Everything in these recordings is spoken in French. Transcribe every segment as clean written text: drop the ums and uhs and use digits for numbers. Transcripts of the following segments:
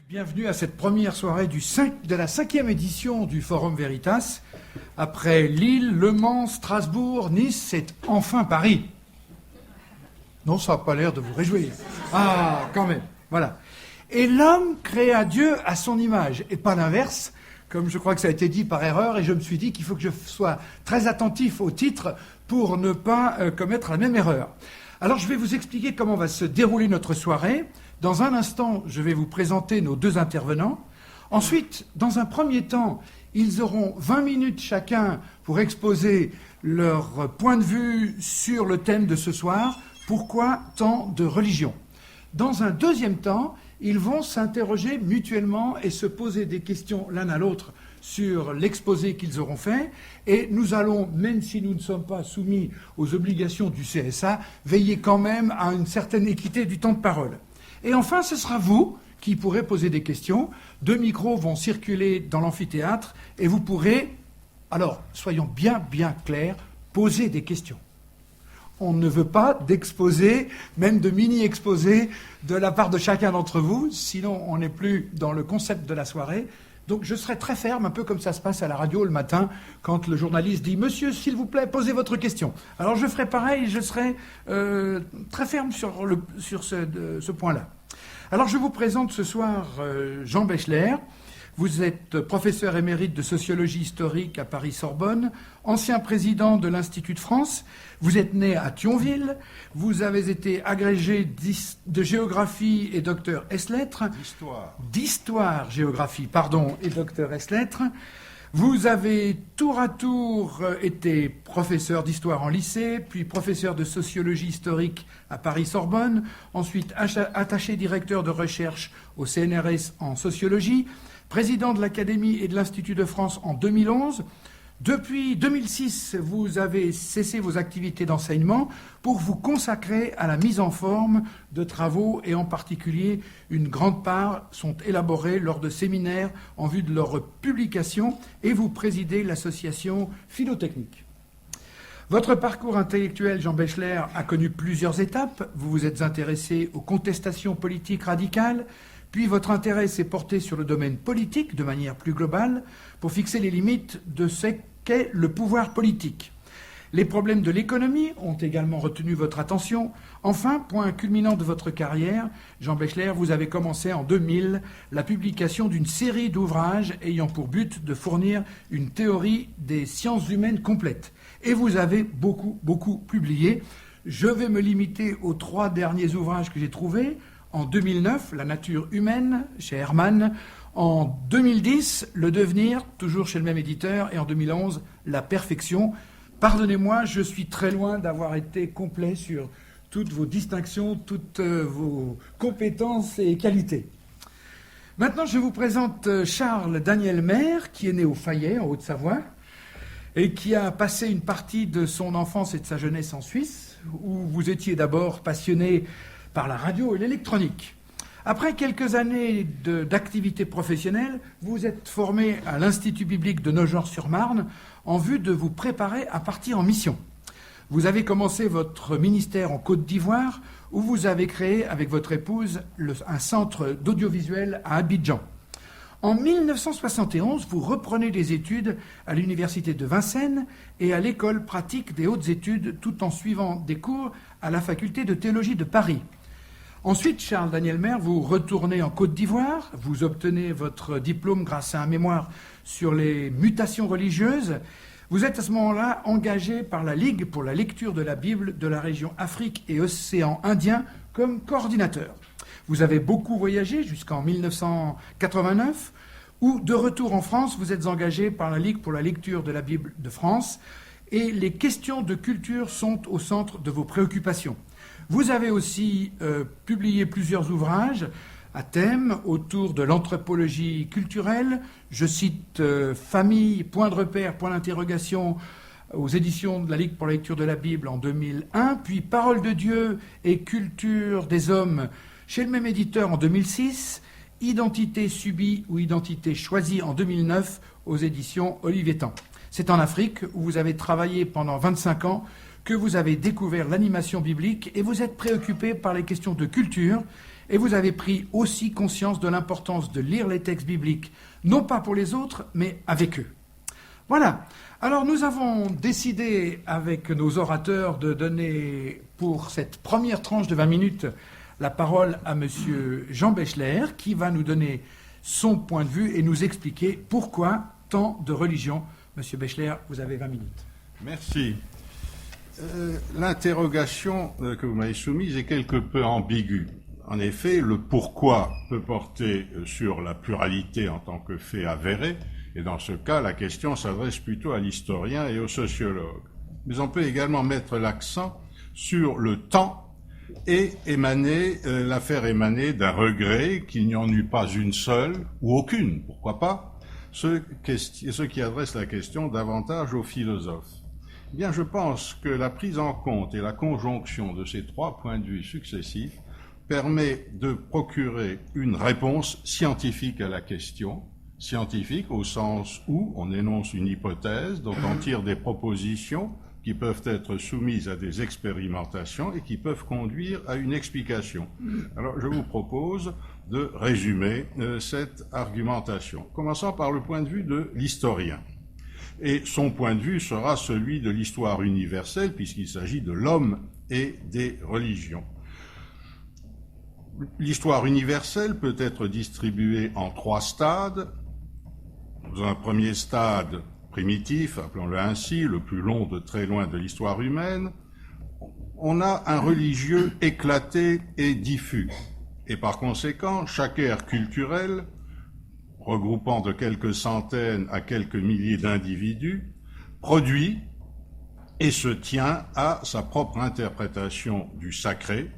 Bienvenue à cette première soirée de la 5e édition du Forum Veritas. Après Lille, Le Mans, Strasbourg, Nice, c'est enfin Paris. Non, ça n'a pas l'air de vous réjouir. Ah, quand même, voilà. Et l'homme créa Dieu à son image, et pas l'inverse, comme je crois que ça a été dit par erreur, et je me suis dit qu'il faut que je sois très attentif au titre pour ne pas commettre la même erreur. Alors je vais vous expliquer comment va se dérouler notre soirée. Dans un instant, je vais vous présenter nos deux intervenants. Ensuite, dans un premier temps, ils auront 20 minutes chacun pour exposer leur point de vue sur le thème de ce soir, pourquoi tant de religion. Dans un deuxième temps, ils vont s'interroger mutuellement et se poser des questions l'un à l'autre sur l'exposé qu'ils auront fait. Et nous allons, même si nous ne sommes pas soumis aux obligations du CSA, veiller quand même à une certaine équité du temps de parole. Et enfin, ce sera vous qui pourrez poser des questions. 2 micros vont circuler dans l'amphithéâtre et vous pourrez, alors soyons bien clairs, poser des questions. On ne veut pas d'exposés, même de mini-exposés de la part de chacun d'entre vous, sinon on n'est plus dans le concept de la soirée. Donc je serai très ferme, un peu comme ça se passe à la radio le matin, quand le journaliste dit « Monsieur, s'il vous plaît, posez votre question ». Alors je ferai pareil, je serai très ferme sur ce point-là. Alors je vous présente ce soir Jean Bechler. Vous êtes professeur émérite de sociologie historique à Paris-Sorbonne, ancien président de l'Institut de France. Vous êtes né à Thionville. Vous avez été agrégé de géographie et docteur ès-lettres. D'histoire, géographie, pardon, et docteur ès-lettres. Vous avez tour à tour été professeur d'histoire en lycée, puis professeur de sociologie historique à Paris-Sorbonne, ensuite attaché directeur de recherche au CNRS en sociologie, président de l'Académie et de l'Institut de France en 2011. Depuis 2006, vous avez cessé vos activités d'enseignement pour vous consacrer à la mise en forme de travaux et en particulier une grande part sont élaborés lors de séminaires en vue de leur publication et vous présidez l'association Philotechnique. Votre parcours intellectuel, Jean Bechler, a connu plusieurs étapes. Vous vous êtes intéressé aux contestations politiques radicales, puis votre intérêt s'est porté sur le domaine politique de manière plus globale pour fixer les limites de ce qu'est le pouvoir politique. Les problèmes de l'économie ont également retenu votre attention. Enfin, point culminant de votre carrière, Jean Bechler, vous avez commencé en 2000 la publication d'une série d'ouvrages ayant pour but de fournir une théorie des sciences humaines complète. Et vous avez beaucoup publié. Je vais me limiter aux 3 derniers ouvrages que j'ai trouvés. En 2009, La nature humaine, chez Hermann. En 2010, Le devenir, toujours chez le même éditeur. Et en 2011, La perfection. Pardonnez-moi, je suis très loin d'avoir été complet sur toutes vos distinctions, toutes vos compétences et qualités. Maintenant, je vous présente Charles Daniel Maire, qui est né au Fayet, en Haute-Savoie, et qui a passé une partie de son enfance et de sa jeunesse en Suisse, où vous étiez d'abord passionné par la radio et l'électronique. Après quelques années d'activité professionnelle, vous êtes formé à l'Institut biblique de Nogent-sur-Marne en vue de vous préparer à partir en mission. Vous avez commencé votre ministère en Côte d'Ivoire, où vous avez créé avec votre épouse un centre d'audiovisuel à Abidjan. En 1971, vous reprenez des études à l'université de Vincennes et à l'école pratique des hautes études, tout en suivant des cours à la faculté de théologie de Paris. Ensuite, Charles Daniel Maire, vous retournez en Côte d'Ivoire, vous obtenez votre diplôme grâce à un mémoire sur les mutations religieuses. Vous êtes à ce moment-là engagé par la Ligue pour la lecture de la Bible de la région Afrique et Océan Indien comme coordinateur. Vous avez beaucoup voyagé jusqu'en 1989, où, de retour en France, vous êtes engagé par la Ligue pour la lecture de la Bible de France, et les questions de culture sont au centre de vos préoccupations. Vous avez aussi publié plusieurs ouvrages à thème autour de l'anthropologie culturelle. Je cite Famille, point de repère, point d'interrogation aux éditions de la Ligue pour la lecture de la Bible en 2001, puis Parole de Dieu et culture des hommes chez le même éditeur en 2006, Identité subie ou identité choisie en 2009 aux éditions Olivetan. C'est en Afrique où vous avez travaillé pendant 25 ans que vous avez découvert l'animation biblique et vous êtes préoccupé par les questions de culture Et vous avez pris aussi conscience de l'importance de lire les textes bibliques, non pas pour les autres, mais avec eux. Voilà. Alors nous avons décidé avec nos orateurs de donner pour cette première tranche de 20 minutes la parole à monsieur Jean Bechler qui va nous donner son point de vue et nous expliquer pourquoi tant de religions. Monsieur Bechler, vous avez 20 minutes. Merci. L'interrogation que vous m'avez soumise est quelque peu ambiguë. En effet, le pourquoi peut porter sur la pluralité en tant que fait avéré, et dans ce cas, la question s'adresse plutôt à l'historien et au sociologue. Mais on peut également mettre l'accent sur le temps et la faire émaner d'un regret qu'il n'y en eut pas une seule, ou aucune, pourquoi pas, ce qui adresse la question davantage aux philosophes. Eh bien, je pense que la prise en compte et la conjonction de ces trois points de vue successifs permet de procurer une réponse scientifique à la question, scientifique au sens où on énonce une hypothèse, dont on tire des propositions qui peuvent être soumises à des expérimentations et qui peuvent conduire à une explication. Alors, je vous propose de résumer cette argumentation. Commençons par le point de vue de l'historien. Et son point de vue sera celui de l'histoire universelle, puisqu'il s'agit de l'homme et des religions. L'histoire universelle peut être distribuée en trois stades. Dans un premier stade primitif, appelons-le ainsi, le plus long de très loin de l'histoire humaine, on a un religieux éclaté et diffus. Et par conséquent, chaque ère culturelle, regroupant de quelques centaines à quelques milliers d'individus, produit et se tient à sa propre interprétation du sacré,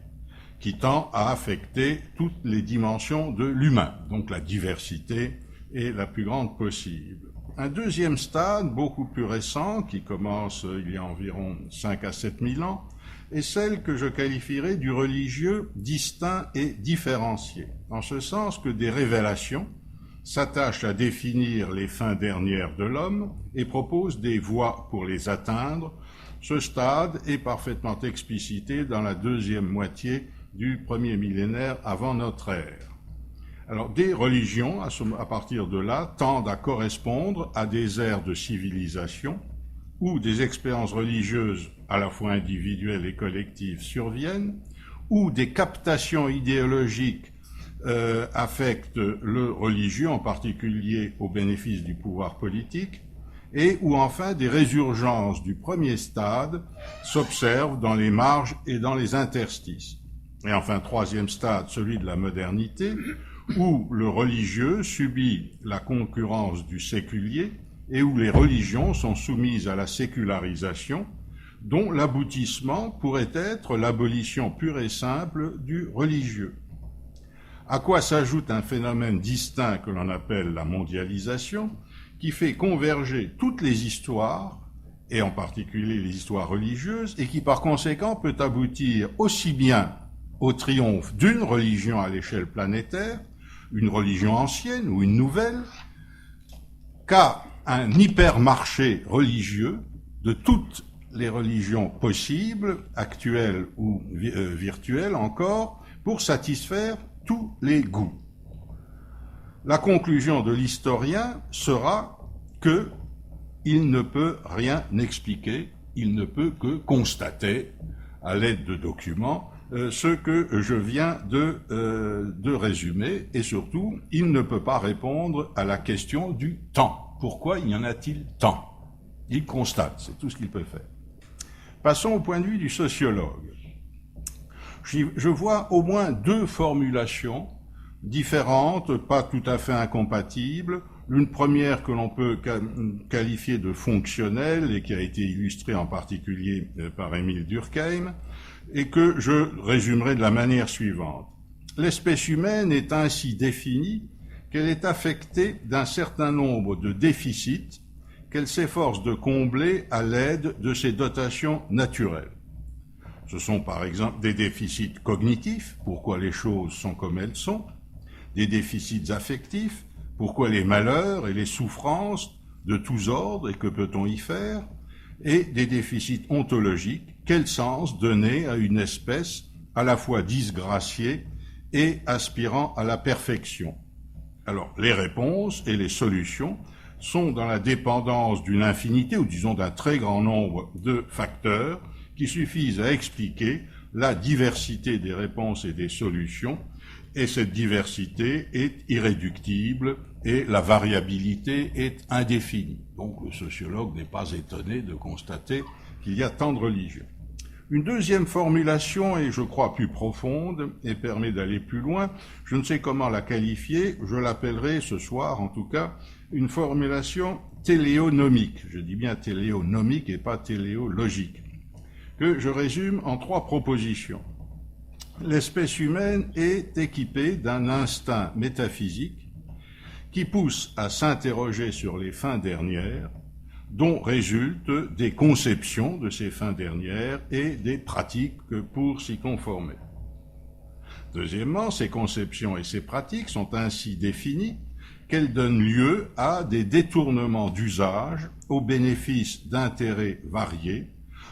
qui tend à affecter toutes les dimensions de l'humain, donc la diversité est la plus grande possible. Un deuxième stade, beaucoup plus récent, qui commence il y a environ 5 à 7 000 ans, est celle que je qualifierais du religieux distinct et différencié, en ce sens que des révélations s'attachent à définir les fins dernières de l'homme et proposent des voies pour les atteindre. Ce stade est parfaitement explicité dans la deuxième moitié du premier millénaire avant notre ère. Alors, des religions, à partir de là, tendent à correspondre à des ères de civilisation où des expériences religieuses à la fois individuelles et collectives surviennent, où des captations idéologiques affectent le religieux, en particulier au bénéfice du pouvoir politique, et où enfin des résurgences du premier stade s'observent dans les marges et dans les interstices. Et enfin, troisième stade, celui de la modernité, où le religieux subit la concurrence du séculier et où les religions sont soumises à la sécularisation, dont l'aboutissement pourrait être l'abolition pure et simple du religieux. À quoi s'ajoute un phénomène distinct que l'on appelle la mondialisation, qui fait converger toutes les histoires, et en particulier les histoires religieuses, et qui par conséquent peut aboutir aussi bien au triomphe d'une religion à l'échelle planétaire, une religion ancienne ou une nouvelle, qu'à un hypermarché religieux de toutes les religions possibles, actuelles ou virtuelles encore, pour satisfaire tous les goûts. La conclusion de l'historien sera que il ne peut rien expliquer, il ne peut que constater, à l'aide de documents, ce que je viens de résumer, et surtout, il ne peut pas répondre à la question du temps. Pourquoi y en a-t-il tant? Il constate, c'est tout ce qu'il peut faire. Passons au point de vue du sociologue. Je vois au moins deux formulations différentes, pas tout à fait incompatibles. Une première que l'on peut qualifier de fonctionnelle et qui a été illustrée en particulier par Émile Durkheim, et que je résumerai de la manière suivante. L'espèce humaine est ainsi définie qu'elle est affectée d'un certain nombre de déficits qu'elle s'efforce de combler à l'aide de ses dotations naturelles. Ce sont par exemple des déficits cognitifs, pourquoi les choses sont comme elles sont, des déficits affectifs, pourquoi les malheurs et les souffrances de tous ordres et que peut-on y faire, et des déficits ontologiques, quel sens donner à une espèce à la fois disgraciée et aspirant à la perfection. Alors, les réponses et les solutions sont dans la dépendance d'une infinité, ou disons d'un très grand nombre de facteurs qui suffisent à expliquer la diversité des réponses et des solutions, et cette diversité est irréductible et la variabilité est indéfinie. Donc le sociologue n'est pas étonné de constater qu'il y a tant de religions. Une deuxième formulation est, je crois, plus profonde et permet d'aller plus loin. Je ne sais comment la qualifier, je l'appellerai ce soir, en tout cas, une formulation téléonomique. Je dis bien téléonomique et pas téléologique, que je résume en 3 propositions. L'espèce humaine est équipée d'un instinct métaphysique qui pousse à s'interroger sur les fins dernières, dont résultent des conceptions de ces fins dernières et des pratiques pour s'y conformer. Deuxièmement, ces conceptions et ces pratiques sont ainsi définies qu'elles donnent lieu à des détournements d'usage au bénéfice d'intérêts variés,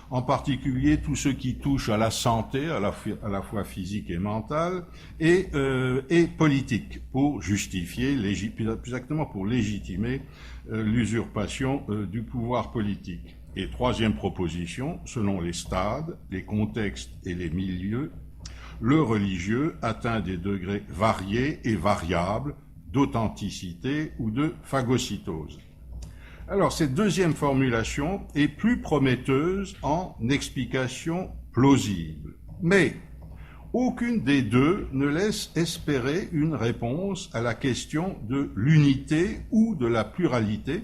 en particulier tout ce qui touche à la santé, à la fois physique et mentale, et politique, pour justifier, plus exactement pour légitimer l'usurpation du pouvoir politique. Et troisième proposition, selon les stades, les contextes et les milieux, le religieux atteint des degrés variés et variables d'authenticité ou de phagocytose. Alors, cette deuxième formulation est plus prometteuse en explication plausible. Mais aucune des deux ne laisse espérer une réponse à la question de l'unité ou de la pluralité,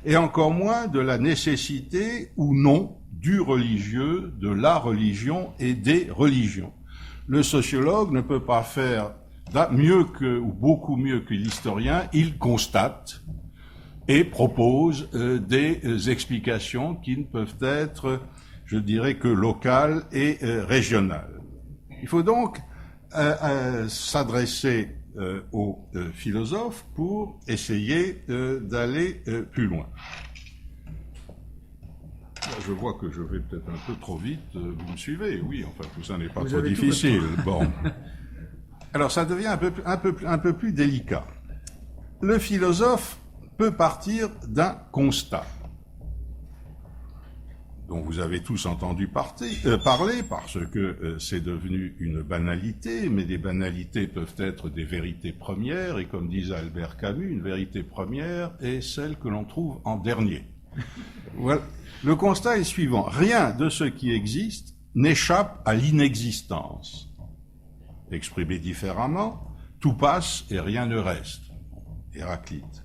et encore moins de la nécessité ou non du religieux, de la religion et des religions. Le sociologue ne peut pas faire mieux que, ou beaucoup mieux que l'historien, il constate et propose des explications qui ne peuvent être, je dirais, que locales et régionales. Il faut donc s'adresser aux philosophes pour essayer d'aller plus loin. Je vois que je vais peut-être un peu trop vite, vous me suivez? Oui, enfin tout ça n'est pas trop difficile. Bon. Alors ça devient un peu plus délicat. Le philosophe peut partir d'un constat dont vous avez tous entendu parler parce que c'est devenu une banalité, mais des banalités peuvent être des vérités premières, et comme disait Albert Camus, une vérité première est celle que l'on trouve en dernier. Voilà. Le constat est suivant: rien de ce qui existe n'échappe à l'inexistence. Exprimé différemment, tout passe et rien ne reste. Héraclite.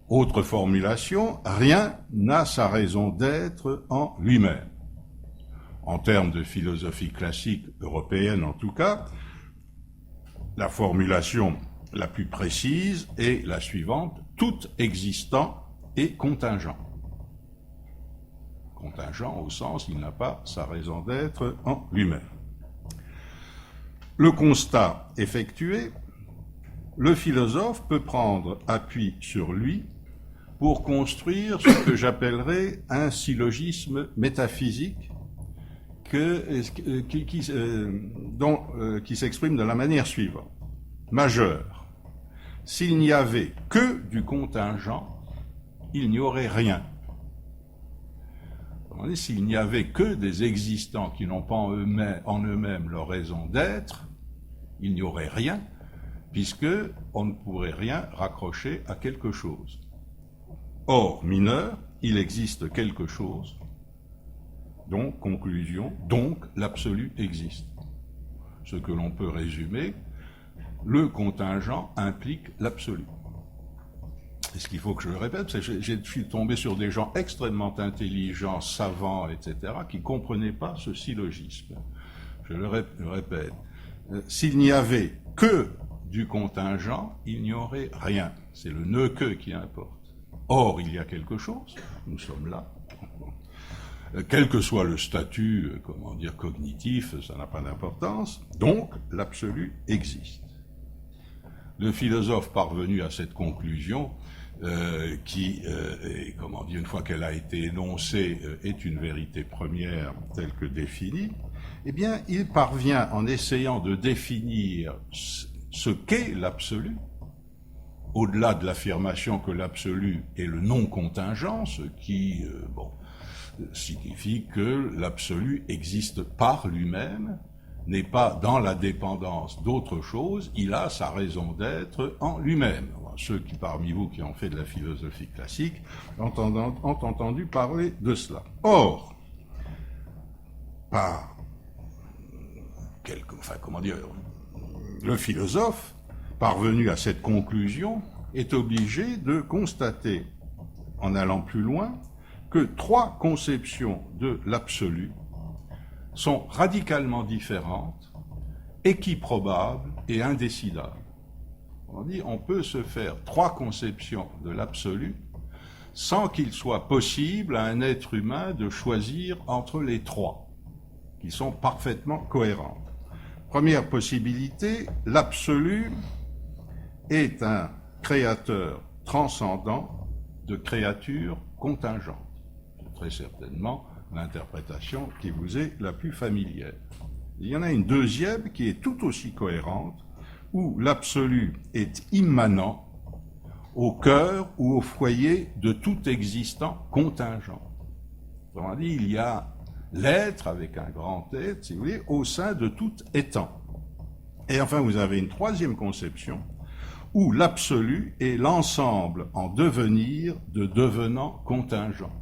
Autre formulation, rien n'a sa raison d'être en lui-même. En termes de philosophie classique européenne en tout cas, la formulation la plus précise est la suivante: tout existant est contingent. Contingent au sens il n'a pas sa raison d'être en lui-même. Le constat effectué, le philosophe peut prendre appui sur lui pour construire ce que j'appellerais un syllogisme métaphysique qui s'exprime de la manière suivante. Majeur, s'il n'y avait que du contingent, il n'y aurait rien. S'il n'y avait que des existants qui n'ont pas en eux-mêmes leur raison d'être, il n'y aurait rien, puisque on ne pourrait rien raccrocher à quelque chose. Or, mineur, il existe quelque chose, donc, conclusion, donc l'absolu existe. Ce que l'on peut résumer, le contingent implique l'absolu. Est-ce qu'il faut que je le répète? Je suis tombé sur des gens extrêmement intelligents, savants, etc., qui ne comprenaient pas ce syllogisme. Je le répète. S'il n'y avait que du contingent, il n'y aurait rien. C'est le ne que qui importe. Or, il y a quelque chose, nous sommes là. Quel que soit le statut, cognitif, ça n'a pas d'importance. Donc, l'absolu existe. Le philosophe parvenu à cette conclusion, qui, une fois qu'elle a été énoncée, est une vérité première telle que définie, eh bien, il parvient, en essayant de définir ce qu'est l'absolu, au-delà de l'affirmation que l'absolu est le non contingent, ce qui signifie que l'absolu existe par lui-même, n'est pas dans la dépendance d'autre chose, il a sa raison d'être en lui-même. Ceux qui, parmi vous qui ont fait de la philosophie classique ont entendu parler de cela. Or, le philosophe, parvenu à cette conclusion, est obligé de constater, en allant plus loin, que 3 conceptions de l'absolu sont radicalement différentes, équiprobables et indécidables. On dit, on peut se faire 3 conceptions de l'absolu sans qu'il soit possible à un être humain de choisir entre les 3, qui sont parfaitement cohérentes. Première possibilité, l'absolu est un créateur transcendant de créatures contingentes. C'est très certainement l'interprétation qui vous est la plus familière. Il y en a une deuxième qui est tout aussi cohérente, où l'absolu est immanent au cœur ou au foyer de tout existant contingent. Autrement dit, il y a l'être, avec un grand être, si vous voulez, au sein de tout étant. Et enfin, vous avez une troisième conception, où l'absolu est l'ensemble en devenir de devenants contingents.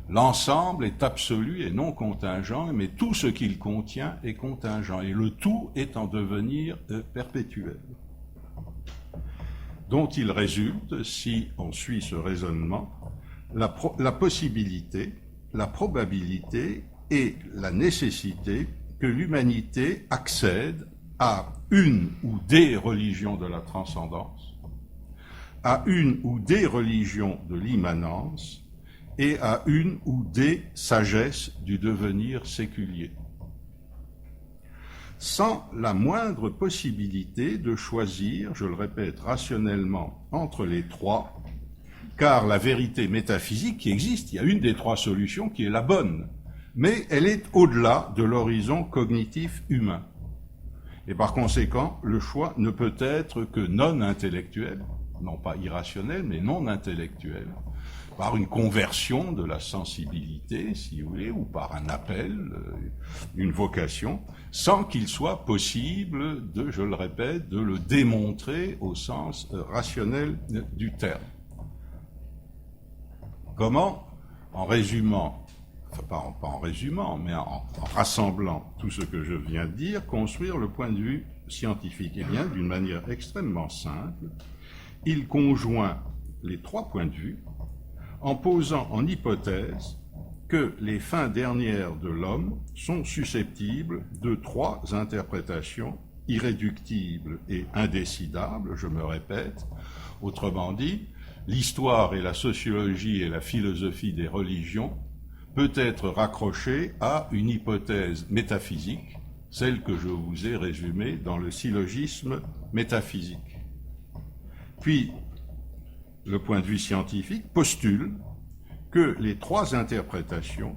L'ensemble est absolu et non contingent, mais tout ce qu'il contient est contingent, et le tout est en devenir perpétuel. Dont il résulte, si on suit ce raisonnement, la possibilité, la probabilité et la nécessité que l'humanité accède à une ou des religions de la transcendance, à une ou des religions de l'immanence, et à une ou des sagesses du devenir séculier, sans la moindre possibilité de choisir, je le répète, rationnellement entre les 3, car la vérité métaphysique qui existe, il y a une des 3 solutions qui est la bonne, mais elle est au-delà de l'horizon cognitif humain. Et par conséquent, le choix ne peut être que non intellectuel, non pas irrationnel, mais non intellectuel, par une conversion de la sensibilité, si vous voulez, ou par un appel, une vocation, sans qu'il soit possible de, je le répète, de le démontrer au sens rationnel du terme. Comment, en résumant, enfin pas en résumant, mais en rassemblant tout ce que je viens de dire, construire le point de vue scientifique? Eh bien, d'une manière extrêmement simple, il conjoint les 3 points de vue, en posant en hypothèse que les fins dernières de l'homme sont susceptibles de 3 interprétations irréductibles et indécidables, je me répète. Autrement dit, l'histoire et la sociologie et la philosophie des religions peut être raccrochée à une hypothèse métaphysique, celle que je vous ai résumée dans le syllogisme métaphysique. Puis, le point de vue scientifique postule que les 3 interprétations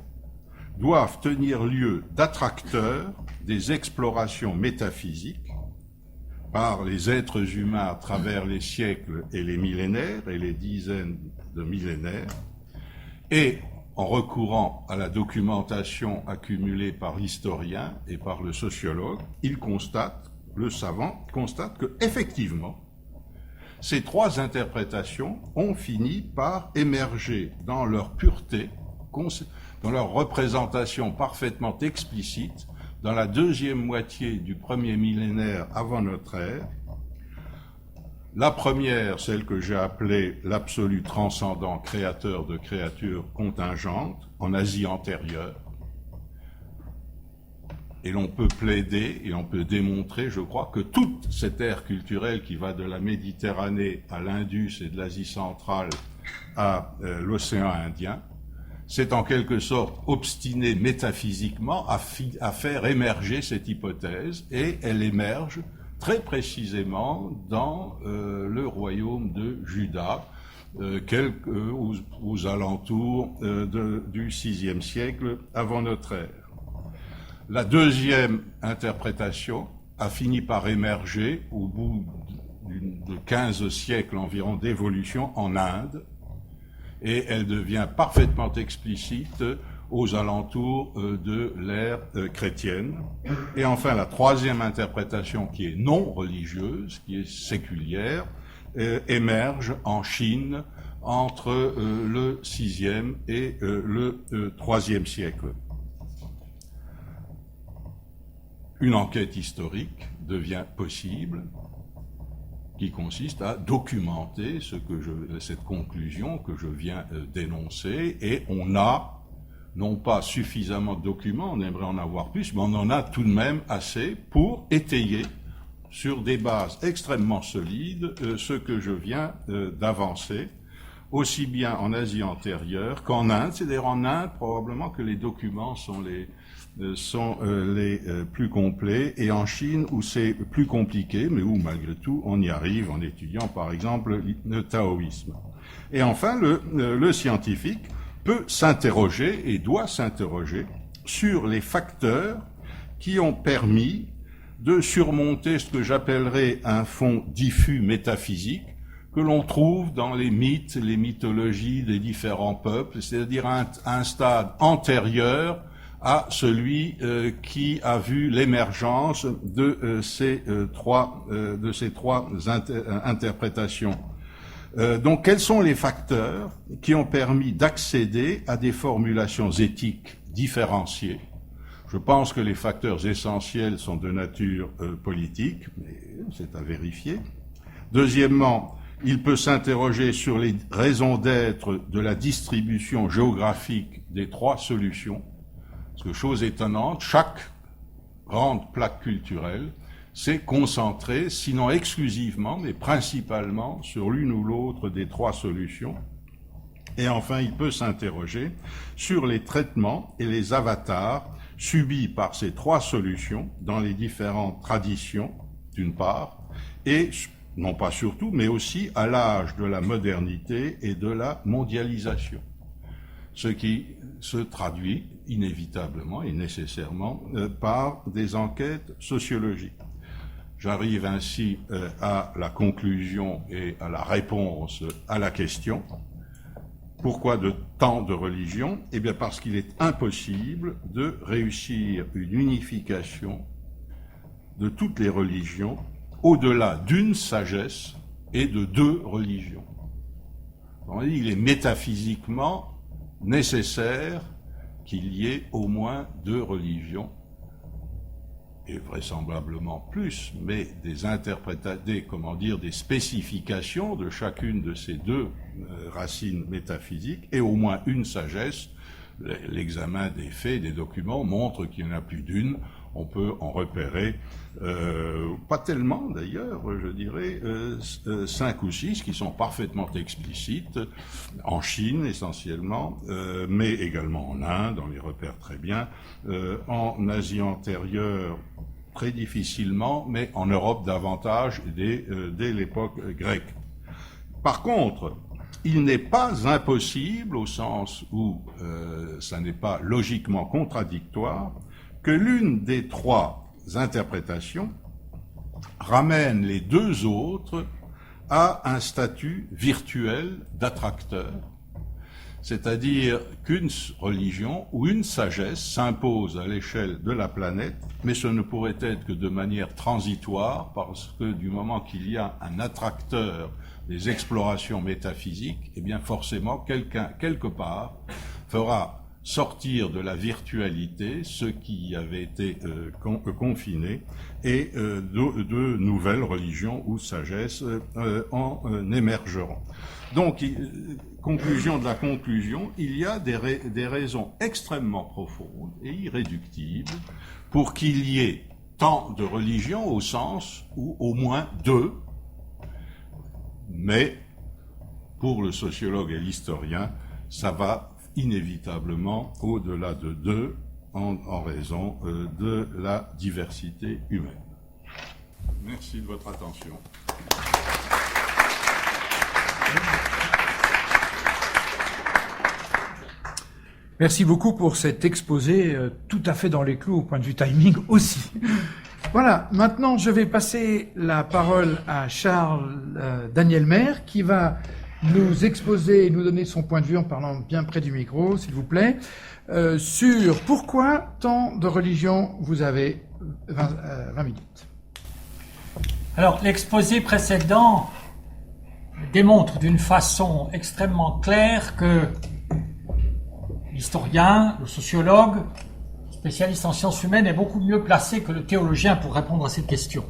doivent tenir lieu d'attracteurs des explorations métaphysiques par les êtres humains à travers les siècles et les millénaires et les dizaines de millénaires, et en recourant à la documentation accumulée par l'historien et par le sociologue, le savant constate que, effectivement, ces 3 interprétations ont fini par émerger dans leur pureté, dans leur représentation parfaitement explicite, dans la deuxième moitié du 1er millénaire avant notre ère. La première, celle que j'ai appelée l'absolu transcendant créateur de créatures contingentes, en Asie antérieure. Et l'on peut plaider et on peut démontrer, je crois, que toute cette ère culturelle qui va de la Méditerranée à l'Indus et de l'Asie centrale à l'océan Indien, s'est en quelque sorte obstinée métaphysiquement à faire émerger cette hypothèse, et elle émerge très précisément dans le royaume de Juda, aux alentours du VIe siècle avant notre ère. La deuxième interprétation a fini par émerger au bout de 15 siècles environ d'évolution en Inde, et elle devient parfaitement explicite aux alentours de l'ère chrétienne. Et enfin, la troisième interprétation, qui est non religieuse, qui est séculière, émerge en Chine entre le VIe et le IIIe siècle. Une enquête historique devient possible, qui consiste à documenter cette conclusion que je viens d'énoncer, et on a non pas suffisamment de documents, on aimerait en avoir plus, mais on en a tout de même assez pour étayer sur des bases extrêmement solides ce que je viens d'avancer, aussi bien en Asie antérieure qu'en Inde. C'est d'ailleurs en Inde probablement que les documents sont les plus complets, et en Chine où c'est plus compliqué, mais où malgré tout on y arrive en étudiant par exemple le taoïsme. Et enfin, le scientifique peut s'interroger et doit s'interroger sur les facteurs qui ont permis de surmonter ce que j'appellerais un fond diffus métaphysique que l'on trouve dans les mythes, les mythologies des différents peuples, c'est-à-dire un stade antérieur à celui qui a vu l'émergence de ces trois interprétations. Donc, quels sont les facteurs qui ont permis d'accéder à des formulations éthiques différenciées? Je pense que les facteurs essentiels sont de nature politique, mais c'est à vérifier. Deuxièmement, il peut s'interroger sur les raisons d'être de la distribution géographique des trois solutions. Parce que, chose étonnante, chaque grande plaque culturelle s'est concentrée, sinon exclusivement, mais principalement, sur l'une ou l'autre des trois solutions. Et enfin, il peut s'interroger sur les traitements et les avatars subis par ces trois solutions dans les différentes traditions, d'une part, et non pas surtout, mais aussi à l'âge de la modernité et de la mondialisation. Ce qui se traduit inévitablement et nécessairement par des enquêtes sociologiques. J'arrive ainsi à la conclusion et à la réponse à la question. Pourquoi de tant de religions? Eh bien parce qu'il est impossible de réussir une unification de toutes les religions au-delà d'une sagesse et de deux religions. Il est métaphysiquement nécessaire qu'il y ait au moins deux religions, et vraisemblablement plus, mais des spécifications de chacune de ces deux racines métaphysiques, et au moins une sagesse. L'examen des faits, des documents montre qu'il y en a plus d'une. On peut en repérer, pas tellement d'ailleurs, je dirais, 5 ou 6 qui sont parfaitement explicites, en Chine essentiellement, mais également en Inde, on les repère très bien, en Asie antérieure très difficilement, mais en Europe davantage dès l'époque grecque. Par contre, il n'est pas impossible, au sens où ça n'est pas logiquement contradictoire, que l'une des trois interprétations ramène les deux autres à un statut virtuel d'attracteur, c'est-à-dire qu'une religion ou une sagesse s'impose à l'échelle de la planète, mais ce ne pourrait être que de manière transitoire, parce que du moment qu'il y a un attracteur des explorations métaphysiques, eh bien forcément quelqu'un, quelque part, fera sortir de la virtualité ce qui avait été confiné, et de nouvelles religions ou sagesses en émergeront. Donc, conclusion de la conclusion, il y a des raisons extrêmement profondes et irréductibles pour qu'il y ait tant de religions au sens où au moins deux, mais pour le sociologue et l'historien, ça va inévitablement au-delà de deux en raison de la diversité humaine. Merci de votre attention. Merci beaucoup pour cet exposé tout à fait dans les clous au point de vue timing aussi. Voilà, maintenant je vais passer la parole à Charles Daniel Maire qui va nous exposer et nous donner son point de vue en parlant bien près du micro, s'il vous plaît, sur pourquoi tant de religions. Vous avez 20 minutes. Alors, l'exposé précédent démontre d'une façon extrêmement claire que l'historien, le sociologue, le spécialiste en sciences humaines est beaucoup mieux placé que le théologien pour répondre à cette question.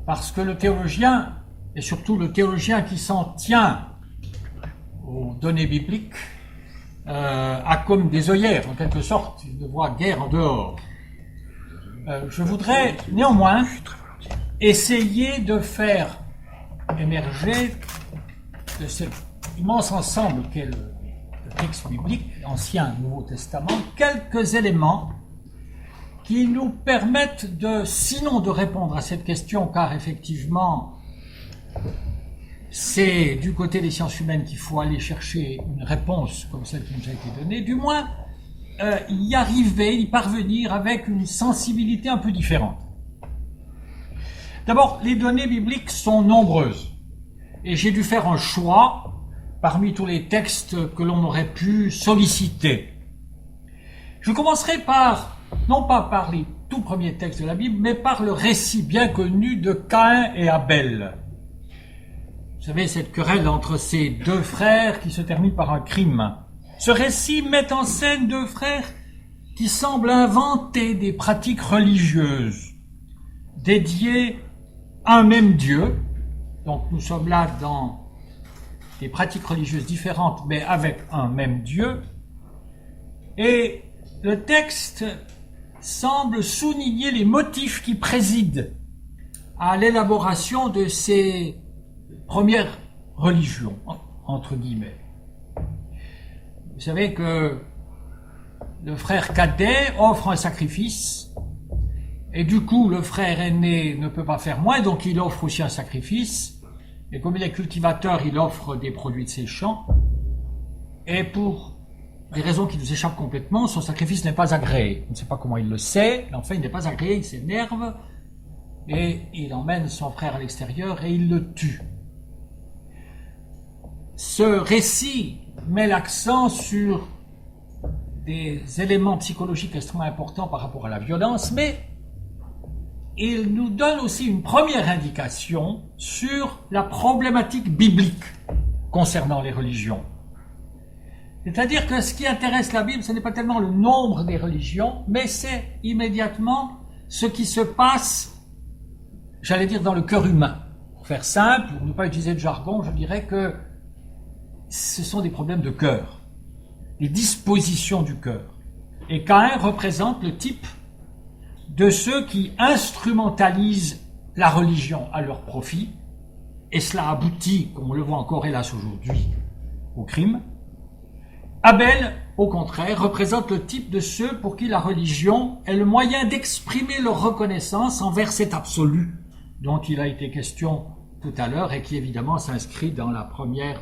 Parce que le théologien, et surtout le théologien qui s'en tient aux données bibliques, a comme des œillères, en quelque sorte, il ne voit guère en dehors. Je voudrais néanmoins essayer de faire émerger de cet immense ensemble qu'est le texte biblique, Ancien, Nouveau Testament, quelques éléments qui nous permettent sinon de répondre à cette question, car effectivement, c'est du côté des sciences humaines qu'il faut aller chercher une réponse comme celle qui nous a été donnée, du moins y parvenir avec une sensibilité un peu différente. D'abord, les données bibliques sont nombreuses, et j'ai dû faire un choix parmi tous les textes que l'on aurait pu solliciter. Je commencerai non pas par les tout premiers textes de la Bible, mais par le récit bien connu de Caïn et Abel. Vous savez, cette querelle entre ces deux frères qui se termine par un crime. Ce récit met en scène deux frères qui semblent inventer des pratiques religieuses dédiées à un même Dieu. Donc nous sommes là dans des pratiques religieuses différentes, mais avec un même Dieu. Et le texte semble souligner les motifs qui président à l'élaboration de ces premières religions, entre guillemets. Vous savez que le frère cadet offre un sacrifice, et du coup le frère aîné ne peut pas faire moins, donc il offre aussi un sacrifice. Et comme il est cultivateur, il offre des produits de ses champs. Et pour des raisons qui nous échappent complètement, son sacrifice n'est pas agréé. On ne sait pas comment il le sait, mais enfin il n'est pas agréé, il s'énerve, et il emmène son frère à l'extérieur et il le tue. Ce récit met l'accent sur des éléments psychologiques extrêmement importants par rapport à la violence, mais il nous donne aussi une première indication sur la problématique biblique concernant les religions. C'est-à-dire que ce qui intéresse la Bible, ce n'est pas tellement le nombre des religions, mais c'est immédiatement ce qui se passe, j'allais dire, dans le cœur humain. Pour faire simple, pour ne pas utiliser de jargon, je dirais que ce sont des problèmes de cœur, des dispositions du cœur. Et Caïn représente le type de ceux qui instrumentalisent la religion à leur profit, et cela aboutit, comme on le voit encore hélas aujourd'hui, au crime. Abel, au contraire, représente le type de ceux pour qui la religion est le moyen d'exprimer leur reconnaissance envers cet absolu dont il a été question tout à l'heure et qui évidemment s'inscrit dans la première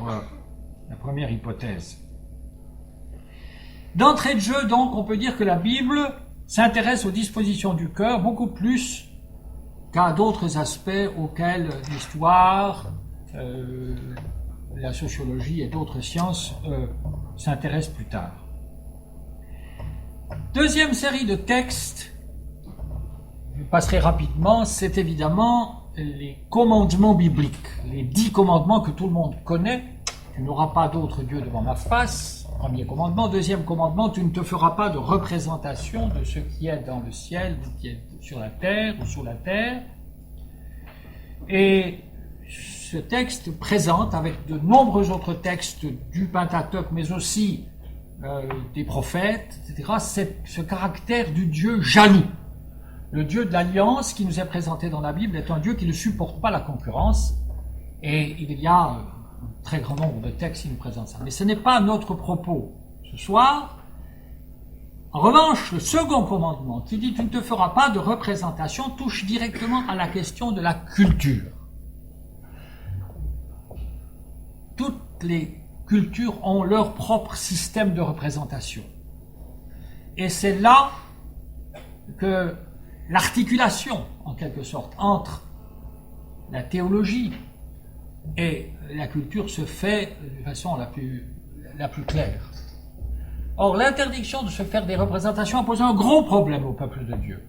hypothèse. D'entrée de jeu, donc, on peut dire que la Bible s'intéresse aux dispositions du cœur beaucoup plus qu'à d'autres aspects auxquels l'histoire, la sociologie et d'autres sciences s'intéressent plus tard. Deuxième série de textes, je passerai rapidement, c'est évidemment les commandements bibliques, les 10 commandements que tout le monde connaît. Tu n'auras pas d'autre Dieu devant ma face. Premier commandement. Deuxième commandement, tu ne te feras pas de représentation de ce qui est dans le ciel, ou qui est sur la terre ou sous la terre. Et ce texte présente, avec de nombreux autres textes du Pentateuque, mais aussi des prophètes, etc., ce caractère du Dieu jaloux. Le Dieu de l'Alliance qui nous est présenté dans la Bible est un Dieu qui ne supporte pas la concurrence, et il y a un très grand nombre de textes qui nous présentent ça. Mais ce n'est pas notre propos ce soir. En revanche, le second commandement, qui dit « Tu ne te feras pas de représentation », touche directement à la question de la culture. Toutes les cultures ont leur propre système de représentation. Et c'est là que l'articulation, en quelque sorte, entre la théologie et la culture se fait de façon la plus claire. Or, l'interdiction de se faire des représentations a posé un gros problème au peuple de Dieu.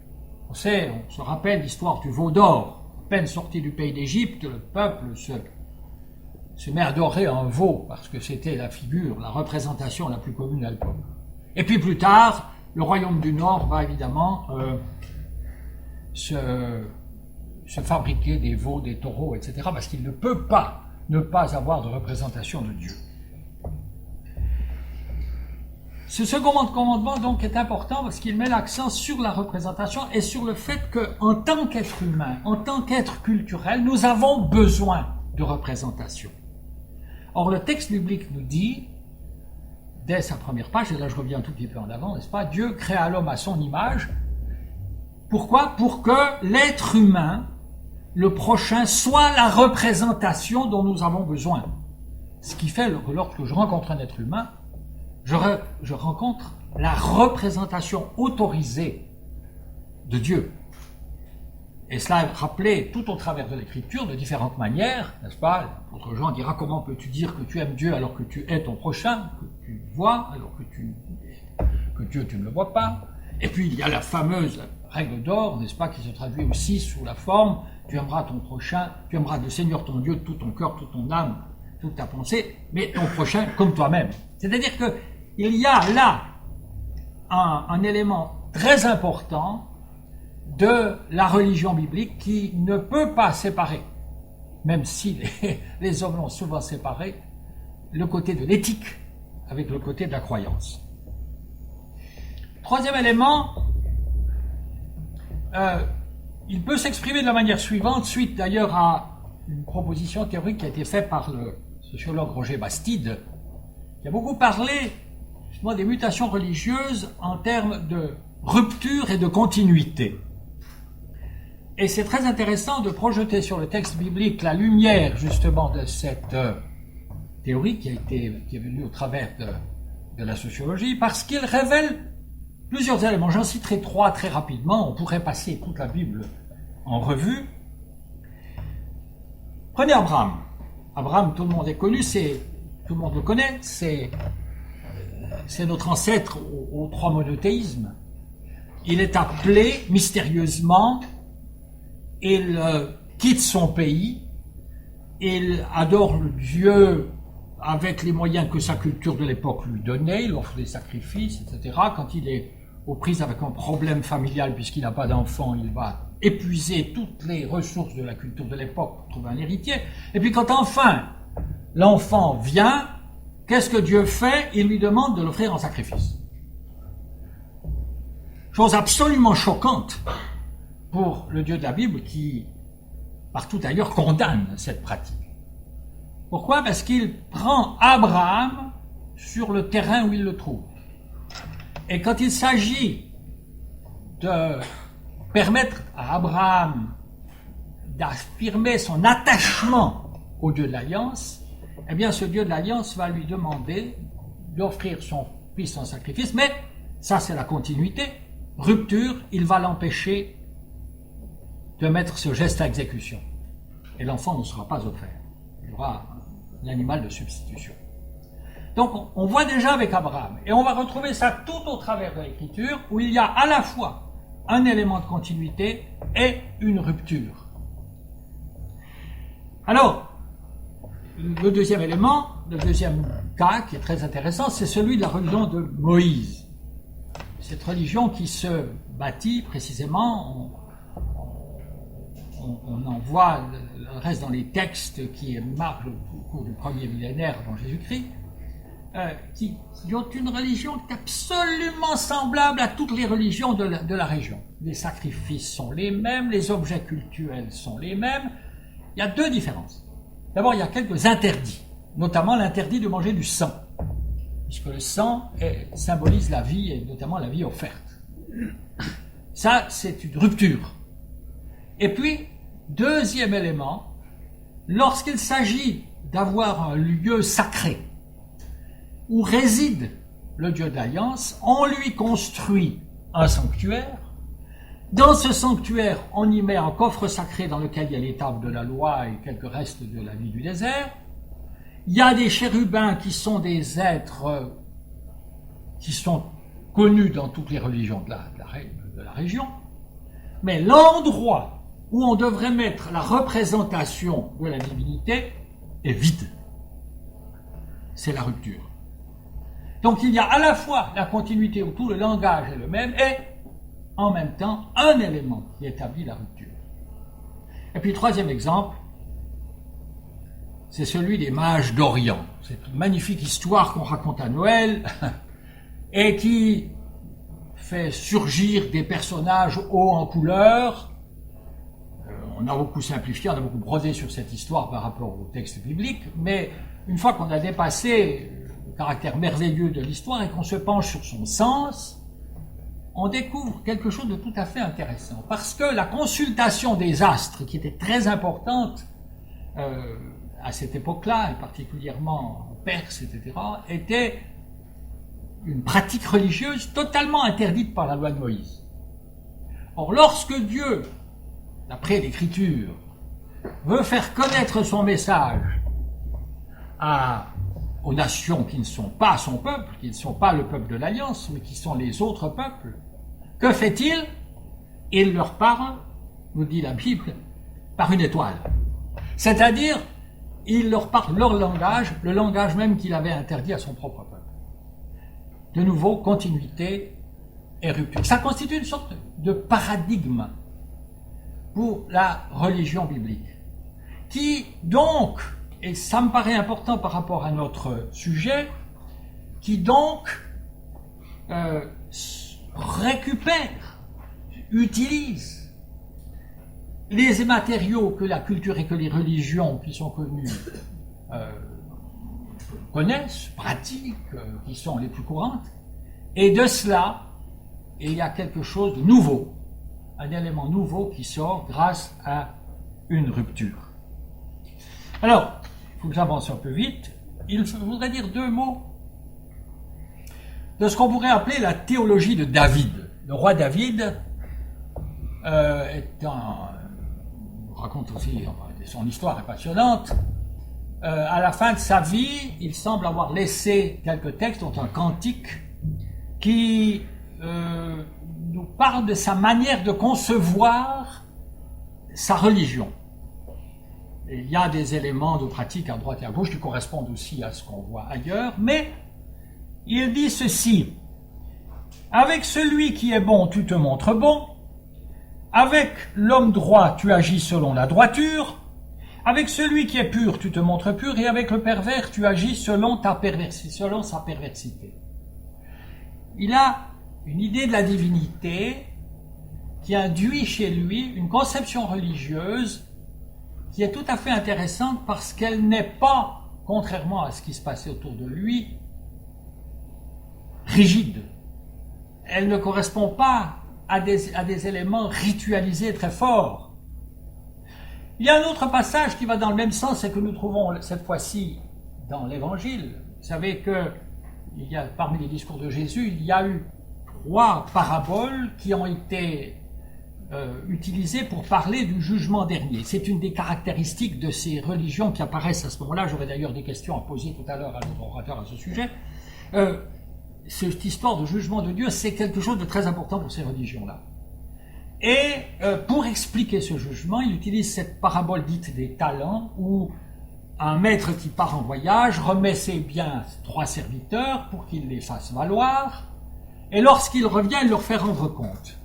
On se rappelle l'histoire du veau d'or. À peine sorti du pays d'Égypte, le peuple se met à adorer un veau, parce que c'était la figure, la représentation la plus commune à l'époque. Et puis plus tard, le royaume du Nord va évidemment se fabriquer des veaux, des taureaux, etc., parce qu'il ne peut pas ne pas avoir de représentation de Dieu. Ce second commandement donc est important parce qu'il met l'accent sur la représentation et sur le fait qu'en tant qu'être humain, en tant qu'être culturel, nous avons besoin de représentation. Or, le texte biblique nous dit, dès sa première page, et là je reviens un tout petit peu en avant, n'est-ce pas, Dieu créa l'homme à son image. Pourquoi ? Pour que l'être humain, le prochain, soit la représentation dont nous avons besoin. Ce qui fait que lorsque je rencontre un être humain, je rencontre la représentation autorisée de Dieu. Et cela est rappelé tout au travers de l'Écriture de différentes manières, n'est-ce pas ? L'autre Jean dira comment peux-tu dire que tu aimes Dieu alors que tu hais ton prochain, que tu vois alors que Dieu tu ne le vois pas. Et puis il y a la fameuse règle d'or, n'est-ce pas, qui se traduit aussi sous la forme tu aimeras ton prochain, tu aimeras le Seigneur ton Dieu de tout ton cœur, toute ton âme, toute ta pensée, mais ton prochain comme toi-même. C'est-à-dire que il y a là un élément très important de la religion biblique qui ne peut pas séparer, même si les hommes l'ont souvent séparé, le côté de l'éthique avec le côté de la croyance. Troisième élément, il peut s'exprimer de la manière suivante, suite d'ailleurs à une proposition théorique qui a été faite par le sociologue Roger Bastide, qui a beaucoup parlé justement des mutations religieuses en termes de rupture et de continuité. Et c'est très intéressant de projeter sur le texte biblique la lumière justement de cette théorie qui est venue au travers de la sociologie, parce qu'il révèle plusieurs éléments. J'en citerai 3 très rapidement, on pourrait passer toute la Bible en revue. Prenez Abraham. Abraham, tout le monde est connu, tout le monde le connaît, c'est notre ancêtre aux 3 monothéismes. Il est appelé mystérieusement, il quitte son pays, il adore le Dieu avec les moyens que sa culture de l'époque lui donnait, il offre des sacrifices, etc. Quand il est aux prises avec un problème familial, puisqu'il n'a pas d'enfant, il va épuiser toutes les ressources de la culture de l'époque pour trouver un héritier. Et puis quand enfin l'enfant vient, qu'est-ce que Dieu fait ? Il lui demande de l'offrir en sacrifice. Chose absolument choquante pour le Dieu de la Bible qui, partout ailleurs, condamne cette pratique. Pourquoi ? Parce qu'il prend Abraham sur le terrain où il le trouve. Et quand il s'agit de permettre à Abraham d'affirmer son attachement au Dieu de l'Alliance, eh bien ce Dieu de l'Alliance va lui demander d'offrir son fils en sacrifice, mais ça c'est la continuité. Rupture, il va l'empêcher de mettre ce geste à exécution. Et l'enfant ne sera pas offert. Il y aura un animal de substitution. Donc on voit déjà avec Abraham, et on va retrouver ça tout au travers de l'Écriture, où il y a à la fois un élément de continuité et une rupture. Alors, le deuxième élément, le deuxième cas qui est très intéressant, c'est celui de la religion de Moïse. Cette religion qui se bâtit précisément, on en voit le reste dans les textes qui marquent le cours du premier millénaire avant Jésus-Christ, qui ont une religion absolument semblable à toutes les religions de la région. Les sacrifices sont les mêmes, les objets cultuels sont les mêmes. Il y a 2 différences. D'abord, il y a quelques interdits, notamment l'interdit de manger du sang, puisque le sang symbolise la vie, et notamment la vie offerte. Ça, c'est une rupture. Et puis, deuxième élément, lorsqu'il s'agit d'avoir un lieu sacré, où réside le Dieu de l'Alliance, on lui construit un sanctuaire. Dans ce sanctuaire, on y met un coffre sacré dans lequel il y a les tables de la loi et quelques restes de la vie du désert. Il y a des chérubins qui sont des êtres qui sont connus dans toutes les religions de la région. Mais l'endroit où on devrait mettre la représentation de la divinité est vide. C'est la rupture. Donc il y a à la fois la continuité où tout le langage est le même et en même temps un élément qui établit la rupture. Et puis troisième exemple, c'est celui des mages d'Orient. C'est une magnifique histoire qu'on raconte à Noël et qui fait surgir des personnages hauts en couleur. On a beaucoup simplifié, on a beaucoup brodé sur cette histoire par rapport au texte biblique, mais une fois qu'on a dépassé le caractère merveilleux de l'histoire et qu'on se penche sur son sens, on découvre quelque chose de tout à fait intéressant. Parce que la consultation des astres, qui était très importante à cette époque-là, et particulièrement en Perse, etc., était une pratique religieuse totalement interdite par la loi de Moïse. Or, lorsque Dieu, d'après l'Écriture, veut faire connaître son message aux nations qui ne sont pas son peuple, qui ne sont pas le peuple de l'Alliance, mais qui sont les autres peuples, que fait-il? Il leur parle, nous dit la Bible, par une étoile. C'est-à-dire, il leur parle leur langage, le langage même qu'il avait interdit à son propre peuple. De nouveau, continuité et rupture. Ça constitue une sorte de paradigme pour la religion biblique, qui donc, et ça me paraît important par rapport à notre sujet, qui donc récupère, utilise les matériaux que la culture et que les religions qui sont connues connaissent, pratiquent, qui sont les plus courantes, et de cela, il y a quelque chose de nouveau, un élément nouveau qui sort grâce à une rupture. Alors, il faut que j'avance un peu vite, je voudrais dire deux mots de ce qu'on pourrait appeler la théologie de David. Le roi David raconte aussi, son histoire est passionnante. À la fin de sa vie, il semble avoir laissé quelques textes, dont un cantique, qui nous parle de sa manière de concevoir sa religion. Et il y a des éléments de pratique à droite et à gauche qui correspondent aussi à ce qu'on voit ailleurs, mais il dit ceci: avec celui qui est bon, tu te montres bon, avec l'homme droit, tu agis selon la droiture, avec celui qui est pur, tu te montres pur, et avec le pervers, tu agis selon sa perversité. Il a une idée de la divinité qui induit chez lui une conception religieuse qui est tout à fait intéressante parce qu'elle n'est pas, contrairement à ce qui se passait autour de lui, rigide. Elle ne correspond pas à des éléments ritualisés très forts. Il y a un autre passage qui va dans le même sens et que nous trouvons cette fois-ci dans l'Évangile. Vous savez que parmi les discours de Jésus, il y a eu 3 paraboles qui ont été utilisées pour parler du jugement dernier. C'est une des caractéristiques de ces religions qui apparaissent à ce moment-là. J'aurai d'ailleurs des questions à poser tout à l'heure à notre orateur à ce sujet. Cette histoire de jugement de Dieu, c'est quelque chose de très important pour ces religions-là. Et pour expliquer ce jugement, il utilise cette parabole dite des talents, où un maître qui part en voyage remet ses biens à 3 serviteurs pour qu'ils les fassent valoir, et lorsqu'il revient, il leur fait rendre compte.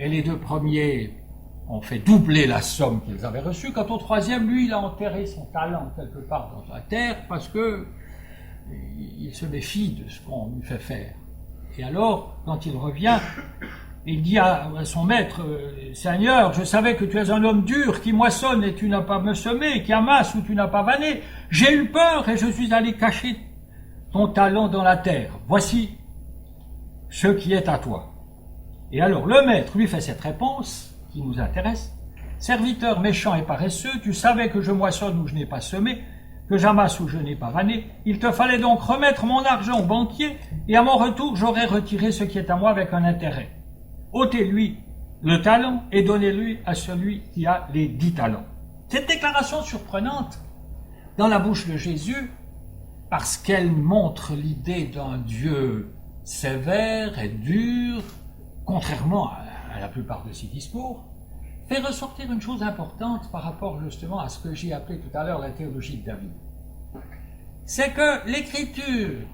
Et les 2 premiers ont fait doubler la somme qu'ils avaient reçue, quant au 3e, lui, il a enterré son talent quelque part dans la terre, parce que il se méfie de ce qu'on lui fait faire. Et alors, quand il revient, il dit à son maître: Seigneur, je savais que tu es un homme dur, qui moissonne et tu n'as pas semé, qui amasse où tu n'as pas vanné. J'ai eu peur et je suis allé cacher ton talent dans la terre. Voici ce qui est à toi. Et alors le maître lui fait cette réponse qui nous intéresse: Serviteur méchant et paresseux, tu savais que je moissonne où je n'ai pas semé, que j'amasse ou je n'ai pas vanné. Il te fallait donc remettre mon argent au banquier, et à mon retour, j'aurais retiré ce qui est à moi avec un intérêt. Ôtez-lui le talent et donnez-lui à celui qui a les 10 talents. Cette déclaration surprenante dans la bouche de Jésus, parce qu'elle montre l'idée d'un Dieu sévère et dur, contrairement à la plupart de ses discours, fait ressortir une chose importante par rapport justement à ce que j'ai appelé tout à l'heure la théologie de David. C'est que l'Écriture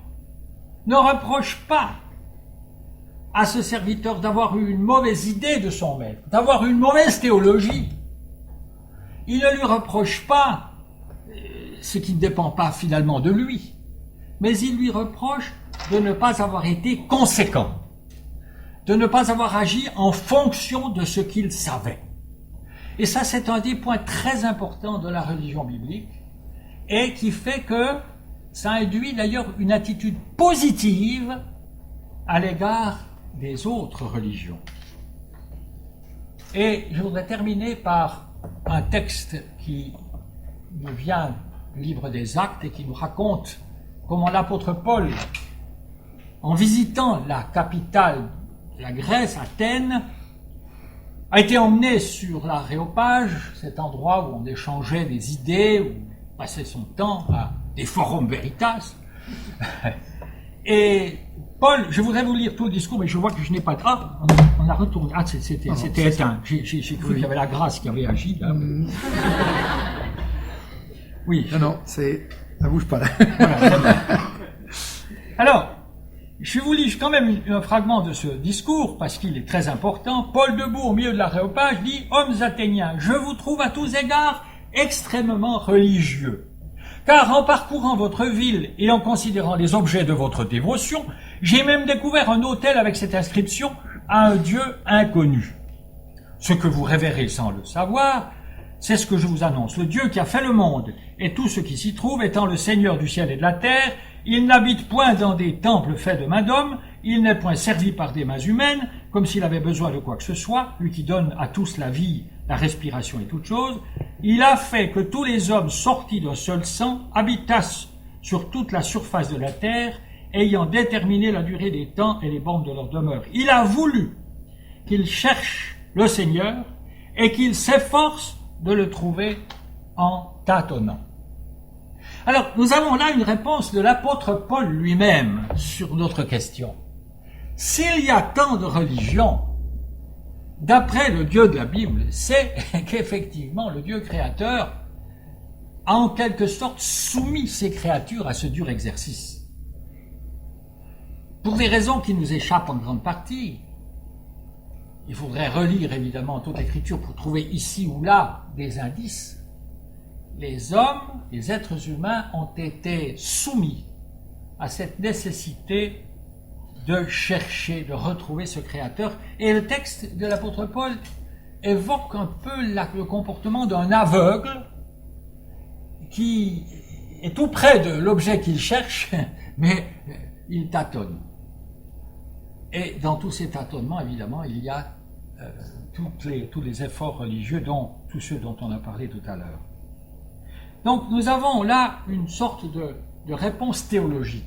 ne reproche pas à ce serviteur d'avoir eu une mauvaise idée de son maître, d'avoir eu une mauvaise théologie. Il ne lui reproche pas ce qui ne dépend pas finalement de lui, mais il lui reproche de ne pas avoir été conséquent, de ne pas avoir agi en fonction de ce qu'il savait. Et ça, c'est un des points très importants de la religion biblique et qui fait que ça induit d'ailleurs une attitude positive à l'égard des autres religions. Et je voudrais terminer par un texte qui nous vient du livre des Actes et qui nous raconte comment l'apôtre Paul, en visitant la capitale de la Grèce, Athènes, a été emmené sur l'Aréopage, cet endroit où on échangeait des idées, où on passait son temps à des forums veritas. Et Paul, je voudrais vous lire tout le discours, mais je vois que je n'ai pas de... Ah, on a retourné. Ah, c'était éteint. J'ai cru qu'il y avait la grâce qui avait agi, là. Oui. Non, ça bouge pas, là. Voilà, alors, je vous lis quand même un fragment de ce discours, parce qu'il est très important. Paul, debout au milieu de l'Aréopage, dit « Hommes athéniens, je vous trouve à tous égards extrêmement religieux. Car en parcourant votre ville et en considérant les objets de votre dévotion, j'ai même découvert un autel avec cette inscription à un Dieu inconnu. Ce que vous révérez sans le savoir, c'est ce que je vous annonce. Le Dieu qui a fait le monde et tout ce qui s'y trouve, étant le Seigneur du ciel et de la terre, il n'habite point dans des temples faits de mains d'hommes, il n'est point servi par des mains humaines, comme s'il avait besoin de quoi que ce soit, lui qui donne à tous la vie, la respiration et toutes choses. Il a fait que tous les hommes sortis d'un seul sang habitassent sur toute la surface de la terre, ayant déterminé la durée des temps et les bornes de leur demeure. Il a voulu qu'ils cherchent le Seigneur et qu'ils s'efforcent de le trouver en tâtonnant. Alors, nous avons là une réponse de l'apôtre Paul lui-même sur notre question. S'il y a tant de religions, d'après le Dieu de la Bible, c'est qu'effectivement le Dieu créateur a en quelque sorte soumis ses créatures à ce dur exercice. Pour des raisons qui nous échappent en grande partie, il faudrait relire évidemment toute l'écriture pour trouver ici ou là des indices. Les hommes, les êtres humains ont été soumis à cette nécessité de chercher, de retrouver ce créateur. Et le texte de l'apôtre Paul évoque un peu le comportement d'un aveugle qui est tout près de l'objet qu'il cherche, mais il tâtonne. Et dans tous ces tâtonnements, évidemment, il y a tous les efforts religieux, dont tous ceux dont on a parlé tout à l'heure. Donc nous avons là une sorte de réponse théologique.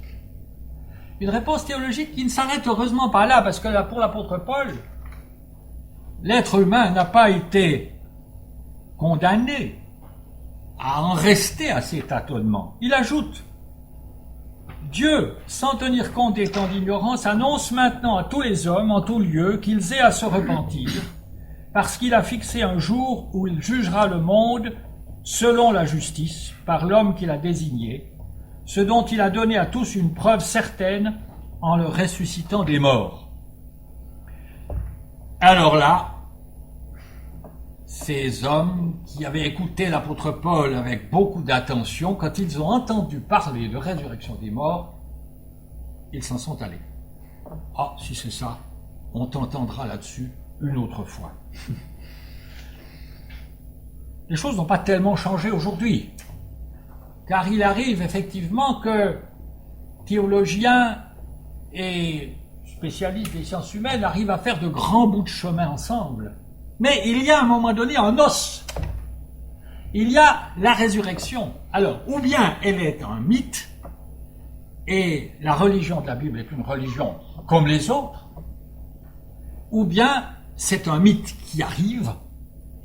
Une réponse théologique qui ne s'arrête heureusement pas là, parce que là, pour l'apôtre Paul, l'être humain n'a pas été condamné à en rester à ces tâtonnements. Il ajoute: Dieu, sans tenir compte des temps d'ignorance, annonce maintenant à tous les hommes, en tout lieu, qu'ils aient à se repentir, parce qu'il a fixé un jour où il jugera le monde selon la justice, par l'homme qu'il a désigné, ce dont il a donné à tous une preuve certaine en le ressuscitant des morts. Alors là, ces hommes qui avaient écouté l'apôtre Paul avec beaucoup d'attention, quand ils ont entendu parler de résurrection des morts, ils s'en sont allés. Ah, si c'est ça, on t'entendra là-dessus une autre fois. Les choses n'ont pas tellement changé aujourd'hui, car il arrive effectivement que théologiens et spécialistes des sciences humaines arrivent à faire de grands bouts de chemin ensemble. Mais il y a à un moment donné un os il y a la résurrection. Alors, ou bien elle est un mythe, et la religion de la Bible est une religion comme les autres, ou bien c'est un mythe qui arrive,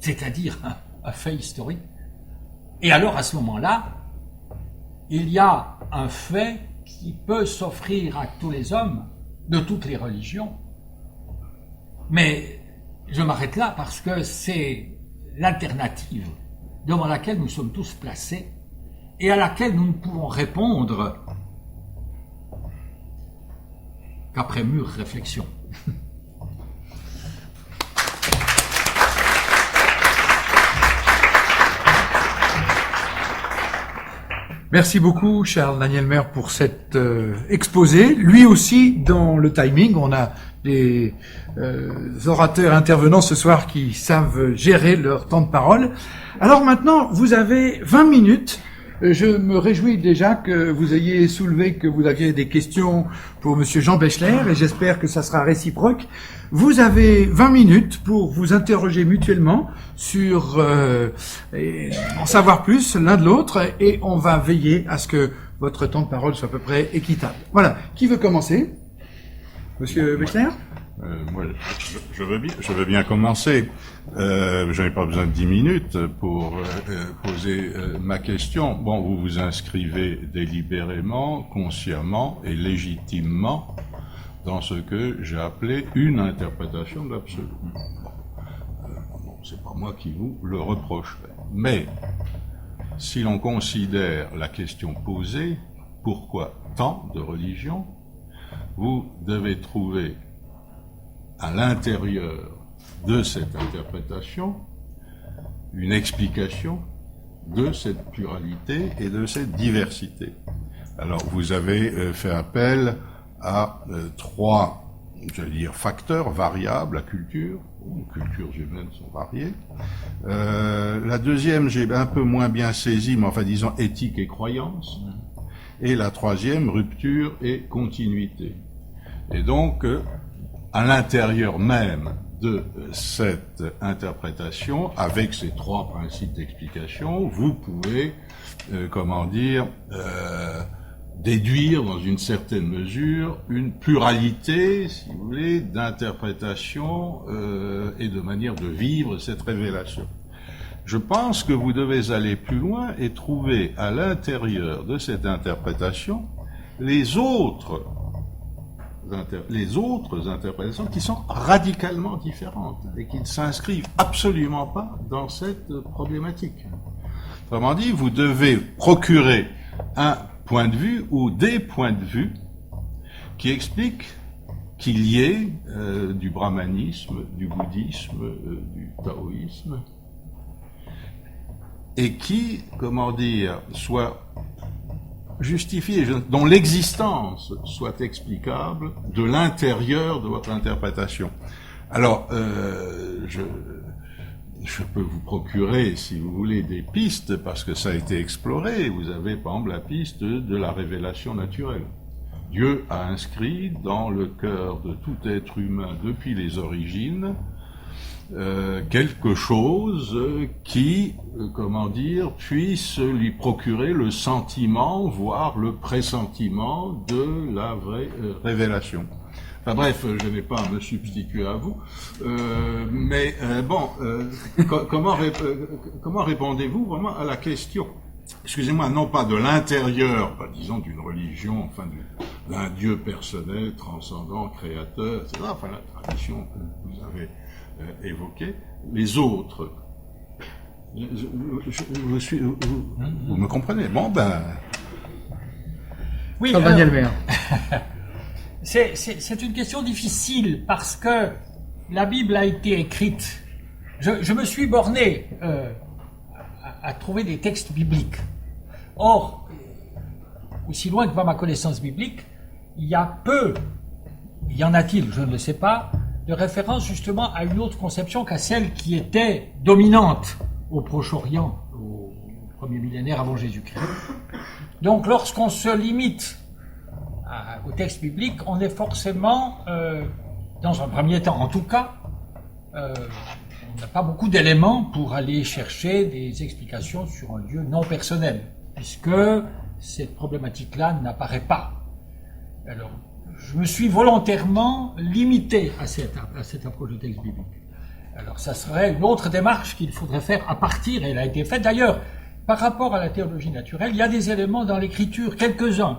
c'est-à-dire un fait historique, et alors à ce moment-là, il y a un fait qui peut s'offrir à tous les hommes de toutes les religions. Mais je m'arrête là parce que c'est l'alternative devant laquelle nous sommes tous placés et à laquelle nous ne pouvons répondre qu'après mûre réflexion. Merci beaucoup, Charles Daniel Maire, pour cet exposé. Lui aussi, dans le timing, on a des orateurs intervenants ce soir qui savent gérer leur temps de parole. Alors maintenant, vous avez 20 minutes. Je me réjouis déjà que vous ayez soulevé que vous aviez des questions pour Monsieur Jean Bechler, et j'espère que ça sera réciproque. Vous avez 20 minutes pour vous interroger mutuellement sur en savoir plus l'un de l'autre, et on va veiller à ce que votre temps de parole soit à peu près équitable. Voilà. Qui veut commencer? Monsieur Bechler? Moi, je veux bien commencer. Je n'ai pas besoin de 10 minutes pour poser ma question. Bon, vous vous inscrivez délibérément, consciemment et légitimement dans ce que j'ai appelé une interprétation de l'absolu. Bon, c'est pas moi qui vous le reprocherai. Mais si l'on considère la question posée, pourquoi tant de religions, vous devez trouver à l'intérieur de cette interprétation une explication de cette pluralité et de cette diversité. Alors, vous avez fait appel à trois, j'allais dire, facteurs, variables, la culture. Les cultures humaines sont variées. La deuxième, j'ai un peu moins bien saisi, mais enfin, disons, éthique et croyance. Et la troisième, rupture et continuité. Et donc, à l'intérieur même de cette interprétation, avec ces trois principes d'explication, vous pouvez, déduire dans une certaine mesure une pluralité, si vous voulez, d'interprétations et de manière de vivre cette révélation. Je pense que vous devez aller plus loin et trouver à l'intérieur de cette interprétation les autres interprétations qui sont radicalement différentes et qui ne s'inscrivent absolument pas dans cette problématique. Autrement dit, vous devez procurer un point de vue ou des points de vue qui expliquent qu'il y ait du brahmanisme, du bouddhisme, du taoïsme, et qui, soit justifié, dont l'existence soit explicable de l'intérieur de votre interprétation. Alors, je peux vous procurer, si vous voulez, des pistes, parce que ça a été exploré. Vous avez, par exemple, la piste de la révélation naturelle. Dieu a inscrit dans le cœur de tout être humain, depuis les origines, quelque chose qui, puisse lui procurer le sentiment, voire le pressentiment de la vraie révélation. Enfin bref, je n'ai pas à me substituer à vous, comment répondez-vous vraiment à la question? Excusez-moi, non pas de l'intérieur, disons d'une religion, d'un Dieu personnel, transcendant, créateur, etc. Enfin, la tradition que vous avez évoquée. Les autres, vous me comprenez? Bon, oui, Daniel Maire. C'est une question difficile parce que la Bible a été écrite. Je me suis borné à trouver des textes bibliques. Or, aussi loin que va ma connaissance biblique, il y en a-t-il, je ne le sais pas, de référence justement à une autre conception qu'à celle qui était dominante au Proche-Orient, au premier millénaire avant Jésus-Christ. Donc, lorsqu'on se limite au texte biblique, on est forcément, dans un premier temps en tout cas, on n'a pas beaucoup d'éléments pour aller chercher des explications sur un Dieu non personnel, puisque cette problématique-là n'apparaît pas. Alors, je me suis volontairement limité à cette approche de texte biblique. Alors, ça serait une autre démarche qu'il faudrait faire à partir, et elle a été faite d'ailleurs, par rapport à la théologie naturelle. Il y a des éléments dans l'Écriture, quelques-uns.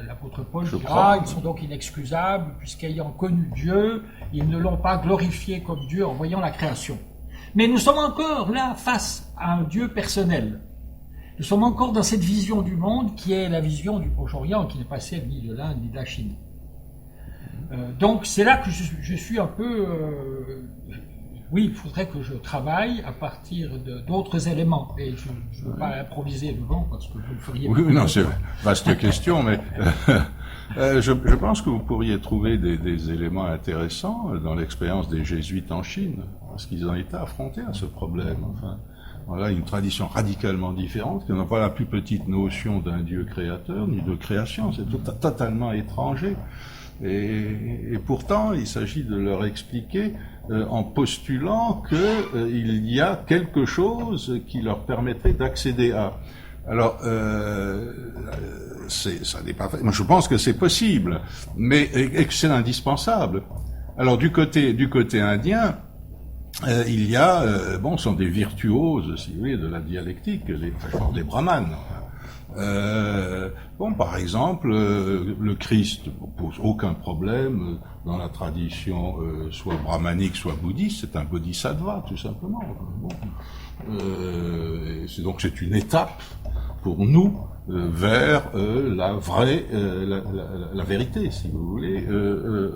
L'apôtre Paul dira, ils sont donc inexcusables, puisqu'ayant connu Dieu, ils ne l'ont pas glorifié comme Dieu en voyant la création. Mais nous sommes encore là face à un Dieu personnel. Nous sommes encore dans cette vision du monde qui est la vision du Proche-Orient, qui n'est pas celle ni de l'Inde ni de la Chine. Donc c'est là que je suis un peu... oui, il faudrait que je travaille à partir d'autres éléments. Et je ne veux pas improviser devant parce que vous le feriez. Oui, non, c'est une vaste question, mais je pense que vous pourriez trouver des éléments intéressants dans l'expérience des jésuites en Chine, parce qu'ils ont été affrontés à ce problème. Enfin, voilà, une tradition radicalement différente, qui n'a pas la plus petite notion d'un Dieu créateur, ni de création, c'est totalement étranger. Et pourtant, il s'agit de leur expliquer en postulant qu'il y a quelque chose qui leur permettrait d'accéder à. Alors, ça n'est pas fait. Moi, je pense que c'est possible, mais et que c'est indispensable. Alors, du côté indien, il y a, ce sont des virtuoses, si vous voulez, de la dialectique, des brahmanes. Par exemple, le Christ ne pose aucun problème dans la tradition soit brahmanique, soit bouddhiste, c'est un bodhisattva, tout simplement. Donc c'est une étape pour nous vers la vraie, la vérité, si vous voulez,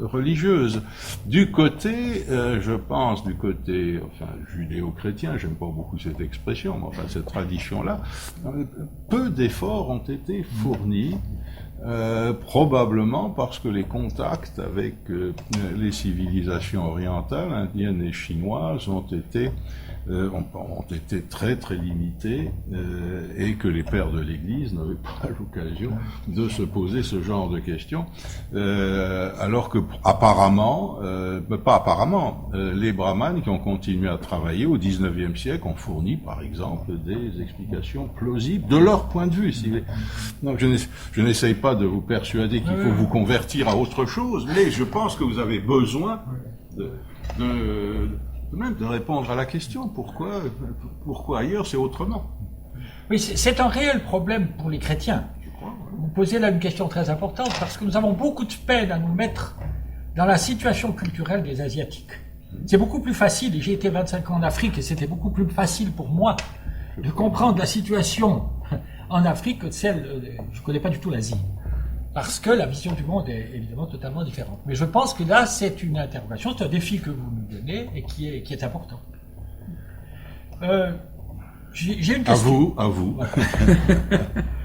religieuse. Du côté, je pense, judéo-chrétien, j'aime pas beaucoup cette expression, mais enfin cette tradition-là, peu d'efforts ont été fournis, probablement parce que les contacts avec les civilisations orientales, indiennes et chinoises, ont été très très limités et que les pères de l'Église n'avaient pas l'occasion de se poser ce genre de questions, alors que les brahmanes qui ont continué à travailler au XIXe siècle ont fourni par exemple des explications plausibles de leur point de vue. Donc je n'essaye pas de vous persuader qu'il faut vous convertir à autre chose, mais je pense que vous avez besoin même de répondre à la question pourquoi ailleurs c'est autrement. Oui, c'est un réel problème pour les chrétiens. Vous posez là une question très importante parce que nous avons beaucoup de peine à nous mettre dans la situation culturelle des Asiatiques. C'est beaucoup plus facile, et j'ai été 25 ans en Afrique et c'était beaucoup plus facile pour moi de comprendre la situation en Afrique que celle, je connais pas du tout l'Asie. Parce que la vision du monde est évidemment totalement différente. Mais je pense que là, c'est une interrogation, c'est un défi que vous nous donnez et qui est important. J'ai une question. À vous.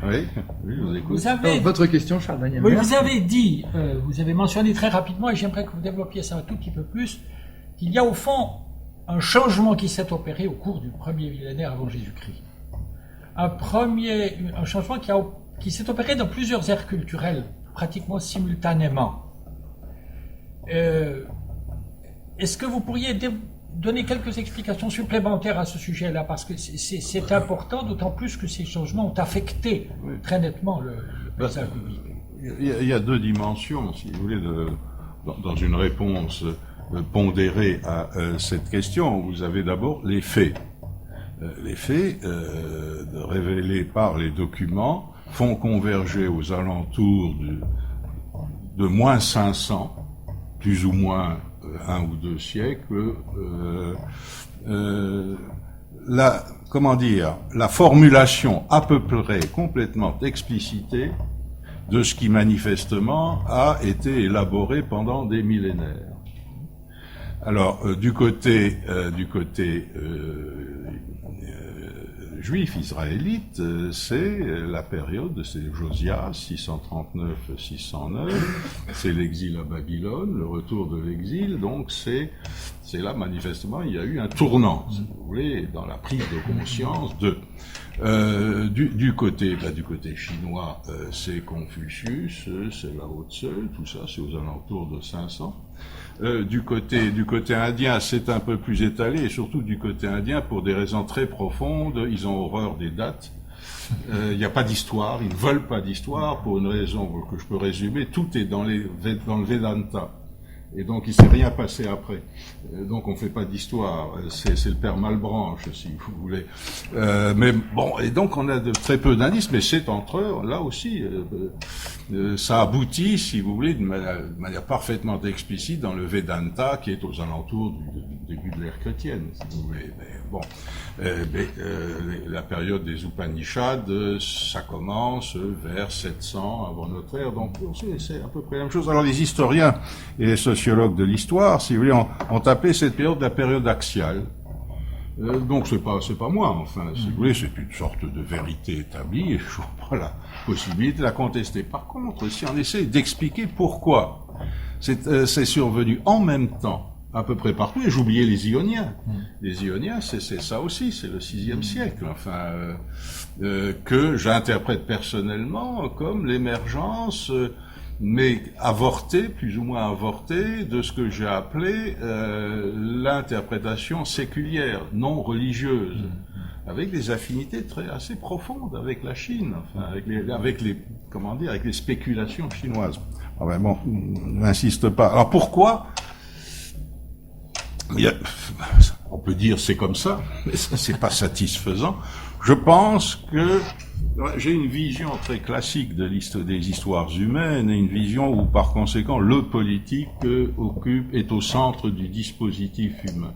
Oui, je vous écoute. Votre question, Charles Daniel. Oui, vous avez dit, vous avez mentionné très rapidement, et j'aimerais que vous développiez ça un tout petit peu plus, qu'il y a au fond un changement qui s'est opéré au cours du premier millénaire avant Jésus-Christ. Un changement qui s'est opéré dans plusieurs aires culturelles, pratiquement simultanément. Est-ce que vous pourriez donner quelques explications supplémentaires à ce sujet-là, parce que c'est important, d'autant plus que ces changements ont affecté très nettement le paysage public. Il y a deux dimensions, si vous voulez, dans une réponse pondérée à cette question. Vous avez d'abord les faits. Les faits révélés par les documents font converger aux alentours de moins 500, plus ou moins un ou deux siècles, la formulation à peu près complètement explicitée de ce qui manifestement a été élaboré pendant des millénaires. Alors, du côté juif israélite, c'est la période, c'est Josias, 639-609, c'est l'exil à Babylone, le retour de l'exil, donc c'est là, manifestement, il y a eu un tournant, si vous voulez, dans la prise de conscience de... Du côté chinois, c'est Confucius, c'est Lao Tse, tout ça, c'est aux alentours de 500. Du côté indien, c'est un peu plus étalé, et surtout du côté indien, pour des raisons très profondes, ils ont horreur des dates. Il n'y a pas d'histoire, ils ne veulent pas d'histoire, pour une raison que je peux résumer, tout est dans le Vedanta. Et donc, il s'est rien passé après. Donc, on fait pas d'histoire. C'est le père Malebranche, si vous voulez. Mais bon, et donc, on a très peu d'indices, mais c'est entre eux, là aussi. Ça aboutit, si vous voulez, de manière parfaitement explicite dans le Vedanta, qui est aux alentours du début de l'ère chrétienne, si vous voulez. Mais bon, la période des Upanishads, ça commence vers 700 avant notre ère. Donc, c'est à peu près la même chose. Alors, les historiens et les sociologues de l'histoire, si vous voulez, ont appelé cette période la période axiale. Donc c'est pas moi, enfin, si vous voulez, c'est une sorte de vérité établie et je vois pas la possibilité de la contester. Par contre, si on essaie d'expliquer pourquoi c'est survenu en même temps à peu près partout, et j'oubliais les Ioniens. Les Ioniens, c'est ça aussi, c'est le VIe siècle, enfin, que j'interprète personnellement comme l'émergence mais avorté, plus ou moins avorté, de ce que j'ai appelé l'interprétation séculière, non religieuse, avec des affinités assez profondes avec la Chine, enfin, avec les spéculations chinoises. Ah ben bon, n'insiste pas. Alors pourquoi? On peut dire c'est comme ça, mais ça c'est pas satisfaisant. Je pense que j'ai une vision très classique des histoires humaines et une vision où, par conséquent, le politique est au centre du dispositif humain.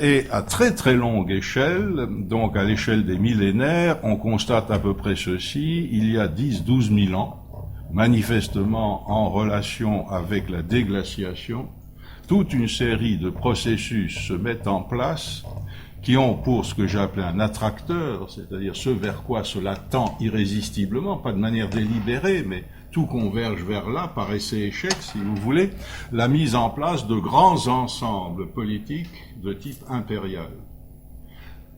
Et à très très longue échelle, donc à l'échelle des millénaires, on constate à peu près ceci: il y a 10-12 000 ans, manifestement en relation avec la déglaciation, toute une série de processus se mettent en place qui ont pour ce que j'ai appelé un attracteur, c'est-à-dire ce vers quoi cela tend irrésistiblement, pas de manière délibérée, mais tout converge vers là, par essai-échec, si vous voulez, la mise en place de grands ensembles politiques de type impérial,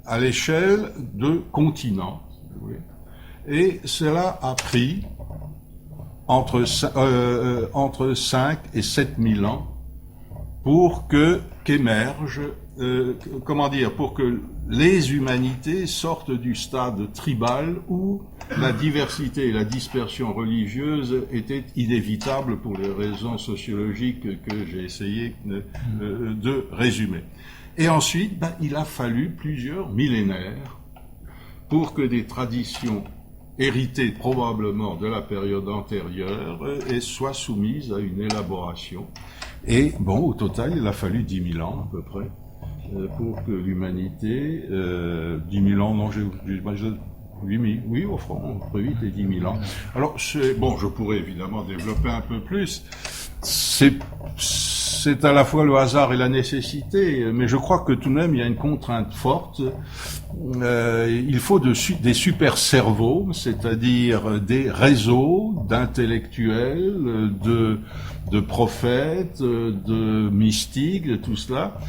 à l'échelle de continents, si vous voulez. Et cela a pris entre 5 et 7 000 ans pour qu'émerge pour que les humanités sortent du stade tribal où la diversité et la dispersion religieuse étaient inévitables pour les raisons sociologiques que j'ai essayé de résumer. Et ensuite, il a fallu plusieurs millénaires pour que des traditions héritées probablement de la période antérieure soient soumises à une élaboration. Et bon, au total, il a fallu 10 000 ans à peu près pour que l'humanité, 10 000 ans, non, j'ai 8 000, oui, au fond, entre 8 et 10 000 ans. Alors, je pourrais évidemment développer un peu plus. C'est à la fois le hasard et la nécessité, mais je crois que tout de même, il y a une contrainte forte. Il faut des super cerveaux, c'est-à-dire des réseaux d'intellectuels, de prophètes, de mystiques, de tout cela,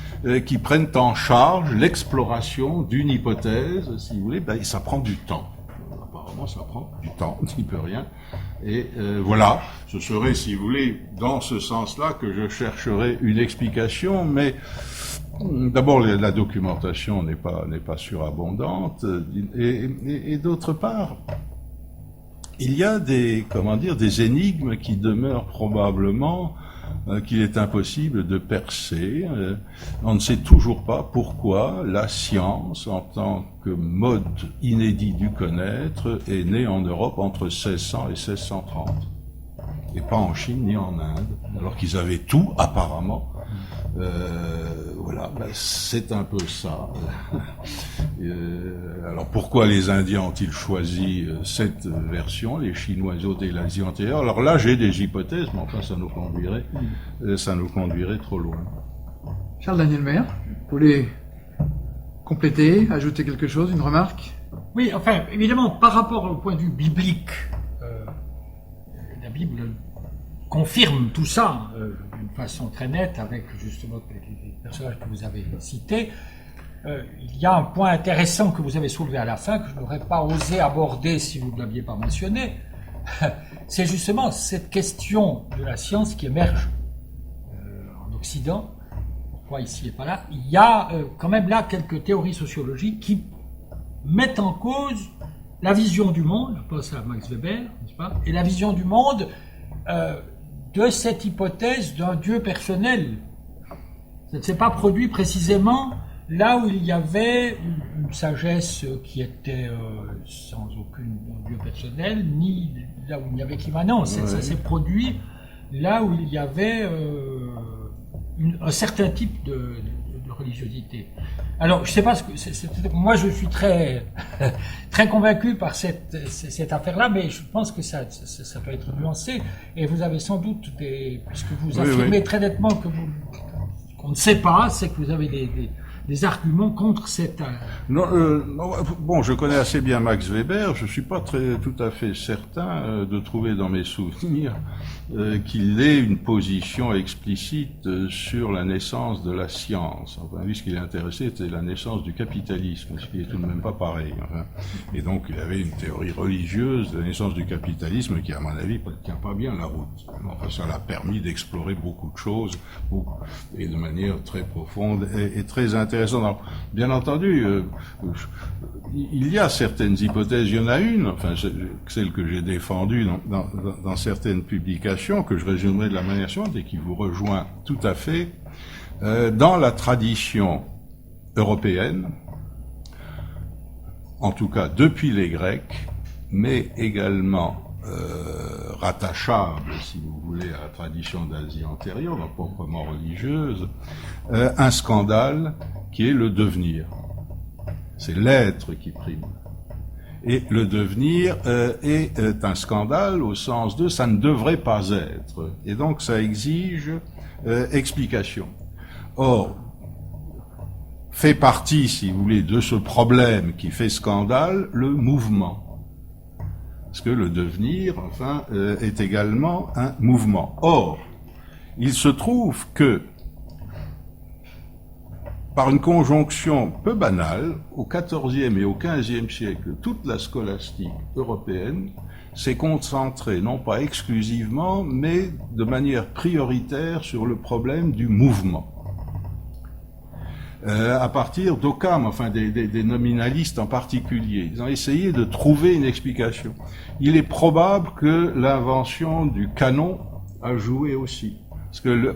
qui prennent en charge l'exploration d'une hypothèse, si vous voulez, et ça prend du temps. Apparemment, ça prend du temps, on n'y peut rien. Et voilà, ce serait, si vous voulez, dans ce sens-là que je chercherais une explication, mais d'abord, la documentation n'est pas surabondante, et d'autre part, il y a des énigmes qui demeurent probablement, qu'il est impossible de percer. On ne sait toujours pas pourquoi la science, en tant que mode inédit du connaître, est née en Europe entre 1600 et 1630. Et pas en Chine ni en Inde, alors qu'ils avaient tout, apparemment. Voilà, c'est un peu ça. Alors pourquoi les Indiens ont-ils choisi cette version, les Chinois et l'Asie antérieure? Alors là, j'ai des hypothèses, mais enfin, ça nous conduirait trop loin. Charles-Daniel Maire, vous voulez compléter, ajouter quelque chose, une remarque? Oui, enfin, évidemment, par rapport au point de vue biblique, la Bible confirme tout ça d'une façon très nette avec justement les personnages que vous avez cités. il y a un point intéressant que vous avez soulevé à la fin, que je n'aurais pas osé aborder si vous ne l'aviez pas mentionné. C'est justement cette question de la science qui émerge en Occident. Pourquoi ici et pas là? Il y a quand même là quelques théories sociologiques qui mettent en cause la vision du monde, je pense à Max Weber, n'est-ce pas, et la vision du monde de cette hypothèse d'un Dieu personnel. Ça ne s'est pas produit précisément là où il y avait une sagesse qui était sans aucun Dieu personnel, ni là où il n'y avait qu'immanence. Ça s'est produit là où il y avait un certain type de religiosité. Alors, je ne sais pas ce que moi je suis très très convaincu par cette affaire-là, mais je pense que ça peut être nuancé. Et vous avez sans doute puisque vous affirmez très nettement qu'on ne sait pas, c'est que vous avez des arguments contre cette... Non, bon, je connais assez bien Max Weber, je suis pas tout à fait certain de trouver dans mes souvenirs qu'il ait une position explicite sur la naissance de la science. Enfin, lui, ce qui l'intéressait, c'était la naissance du capitalisme, ce qui est tout de même pas pareil. Enfin. Et donc, il avait une théorie religieuse de la naissance du capitalisme qui, à mon avis, ne tient pas bien la route. Enfin, ça l'a permis d'explorer beaucoup de choses, et de manière très profonde et très intéressante. Alors, bien entendu, il y a certaines hypothèses, il y en a une, enfin celle que j'ai défendue dans certaines publications, que je résumerai de la manière suivante et qui vous rejoint tout à fait. Dans la tradition européenne, en tout cas depuis les Grecs, mais également rattachable, si vous voulez, à la tradition d'Asie antérieure, donc proprement religieuse, un scandale qui est le devenir. C'est l'être qui prime. Et le devenir est un scandale au sens de ça ne devrait pas être. Et donc ça exige explication. Or, fait partie, si vous voulez, de ce problème qui fait scandale, le mouvement. Parce que le devenir, enfin, est également un mouvement. Or, il se trouve que, par une conjonction peu banale, au XIVe et au XVe siècle, toute la scolastique européenne s'est concentrée, non pas exclusivement, mais de manière prioritaire sur le problème du mouvement. À partir d'Occam, enfin des nominalistes en particulier, ils ont essayé de trouver une explication. Il est probable que l'invention du canon a joué aussi, parce que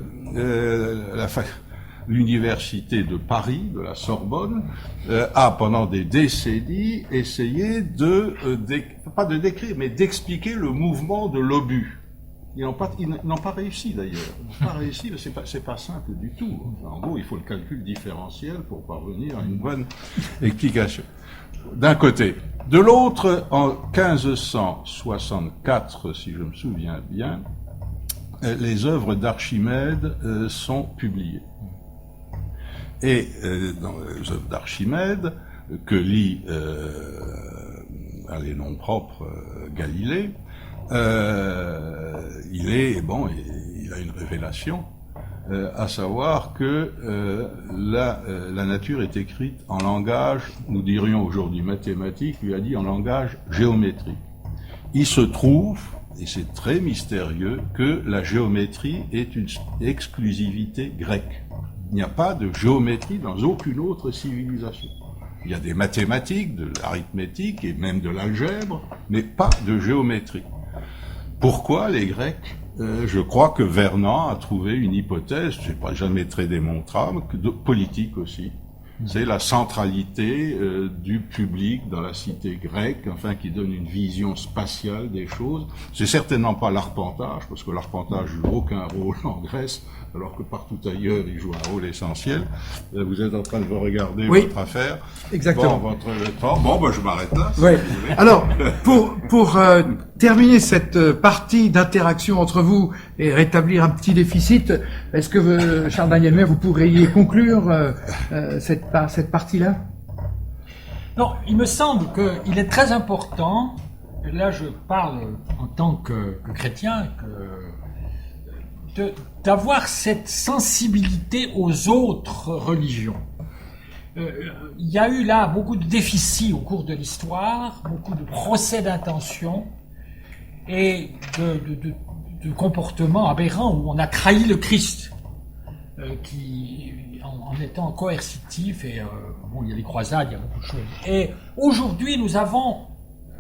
l'université de Paris, de la Sorbonne, a pendant des décennies essayé pas de décrire, mais d'expliquer le mouvement de l'obus. Ils n'ont pas réussi d'ailleurs. Ils n'ont pas réussi, mais c'est pas simple du tout. Enfin, en gros, il faut le calcul différentiel pour parvenir à une bonne explication. D'un côté. De l'autre, en 1564, si je me souviens bien, les œuvres d'Archimède sont publiées. Et dans les œuvres d'Archimède, que lit à les noms propres Galilée, il a une révélation, à savoir que la nature est écrite en langage, nous dirions aujourd'hui mathématique, lui a dit en langage géométrique. Il se trouve, et c'est très mystérieux, que la géométrie est une exclusivité grecque. Il n'y a pas de géométrie dans aucune autre civilisation. Il y a des mathématiques, de l'arithmétique et même de l'algèbre, mais pas de géométrie. Pourquoi les Grecs? Je crois que Vernon a trouvé une hypothèse, je n'ai pas jamais très démontrable, politique aussi. C'est la centralité du public dans la cité grecque, enfin qui donne une vision spatiale des choses. C'est certainement pas l'arpentage, parce que l'arpentage joue aucun rôle en Grèce, alors que partout ailleurs il joue un rôle essentiel. Vous êtes en train de regarder votre affaire. Exactement. Bon, votre temps. Bon, je m'arrête là. Oui. Alors, pour terminer cette partie d'interaction entre vous et rétablir un petit déficit, est-ce que Charles Daniel May, vous pourriez conclure cette partie-là? Non, il me semble qu'il est très important, et là je parle en tant que chrétien, d'avoir cette sensibilité aux autres religions. il y a eu là beaucoup de déficits au cours de l'histoire, beaucoup de procès d'intention et de comportements aberrants où on a trahi le Christ, en étant coercitif, et bon, il y a les croisades, il y a beaucoup de choses. Et aujourd'hui, nous avons,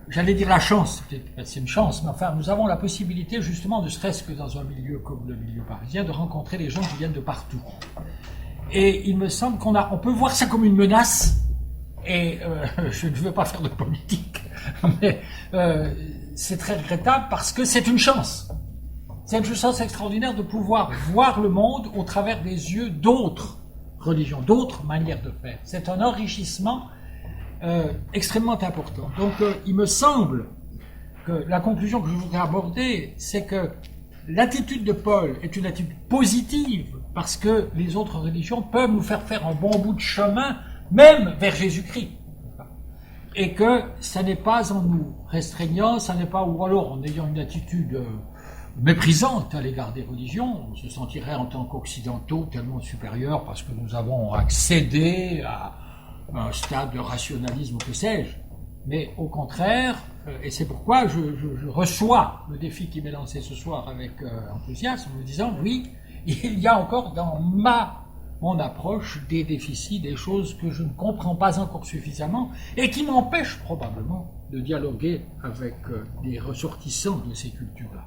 j'allais dire la chance, peut-être c'est une chance, mais enfin, nous avons la possibilité, justement, ne serait-ce que dans un milieu comme le milieu parisien, de rencontrer des gens qui viennent de partout. Et il me semble on peut voir ça comme une menace, et je ne veux pas faire de politique, mais c'est très regrettable parce que c'est une chance. C'est une chance extraordinaire de pouvoir voir le monde au travers des yeux d'autres religions, d'autres manières de faire. C'est un enrichissement extrêmement important. Donc il me semble que la conclusion que je voudrais aborder, c'est que l'attitude de Paul est une attitude positive parce que les autres religions peuvent nous faire un bon bout de chemin, même vers Jésus-Christ. Et que ça n'est pas en nous restreignant, ça n'est pas, ou alors en ayant une attitude méprisante à l'égard des religions, on se sentirait en tant qu'occidentaux tellement supérieurs parce que nous avons accédé à un stade de rationalisme, que sais-je. Mais au contraire, et c'est pourquoi je reçois le défi qui m'est lancé ce soir avec enthousiasme, en me disant, oui, il y a encore dans mon approche des déficits, des choses que je ne comprends pas encore suffisamment et qui m'empêchent probablement de dialoguer avec des ressortissants de ces cultures-là.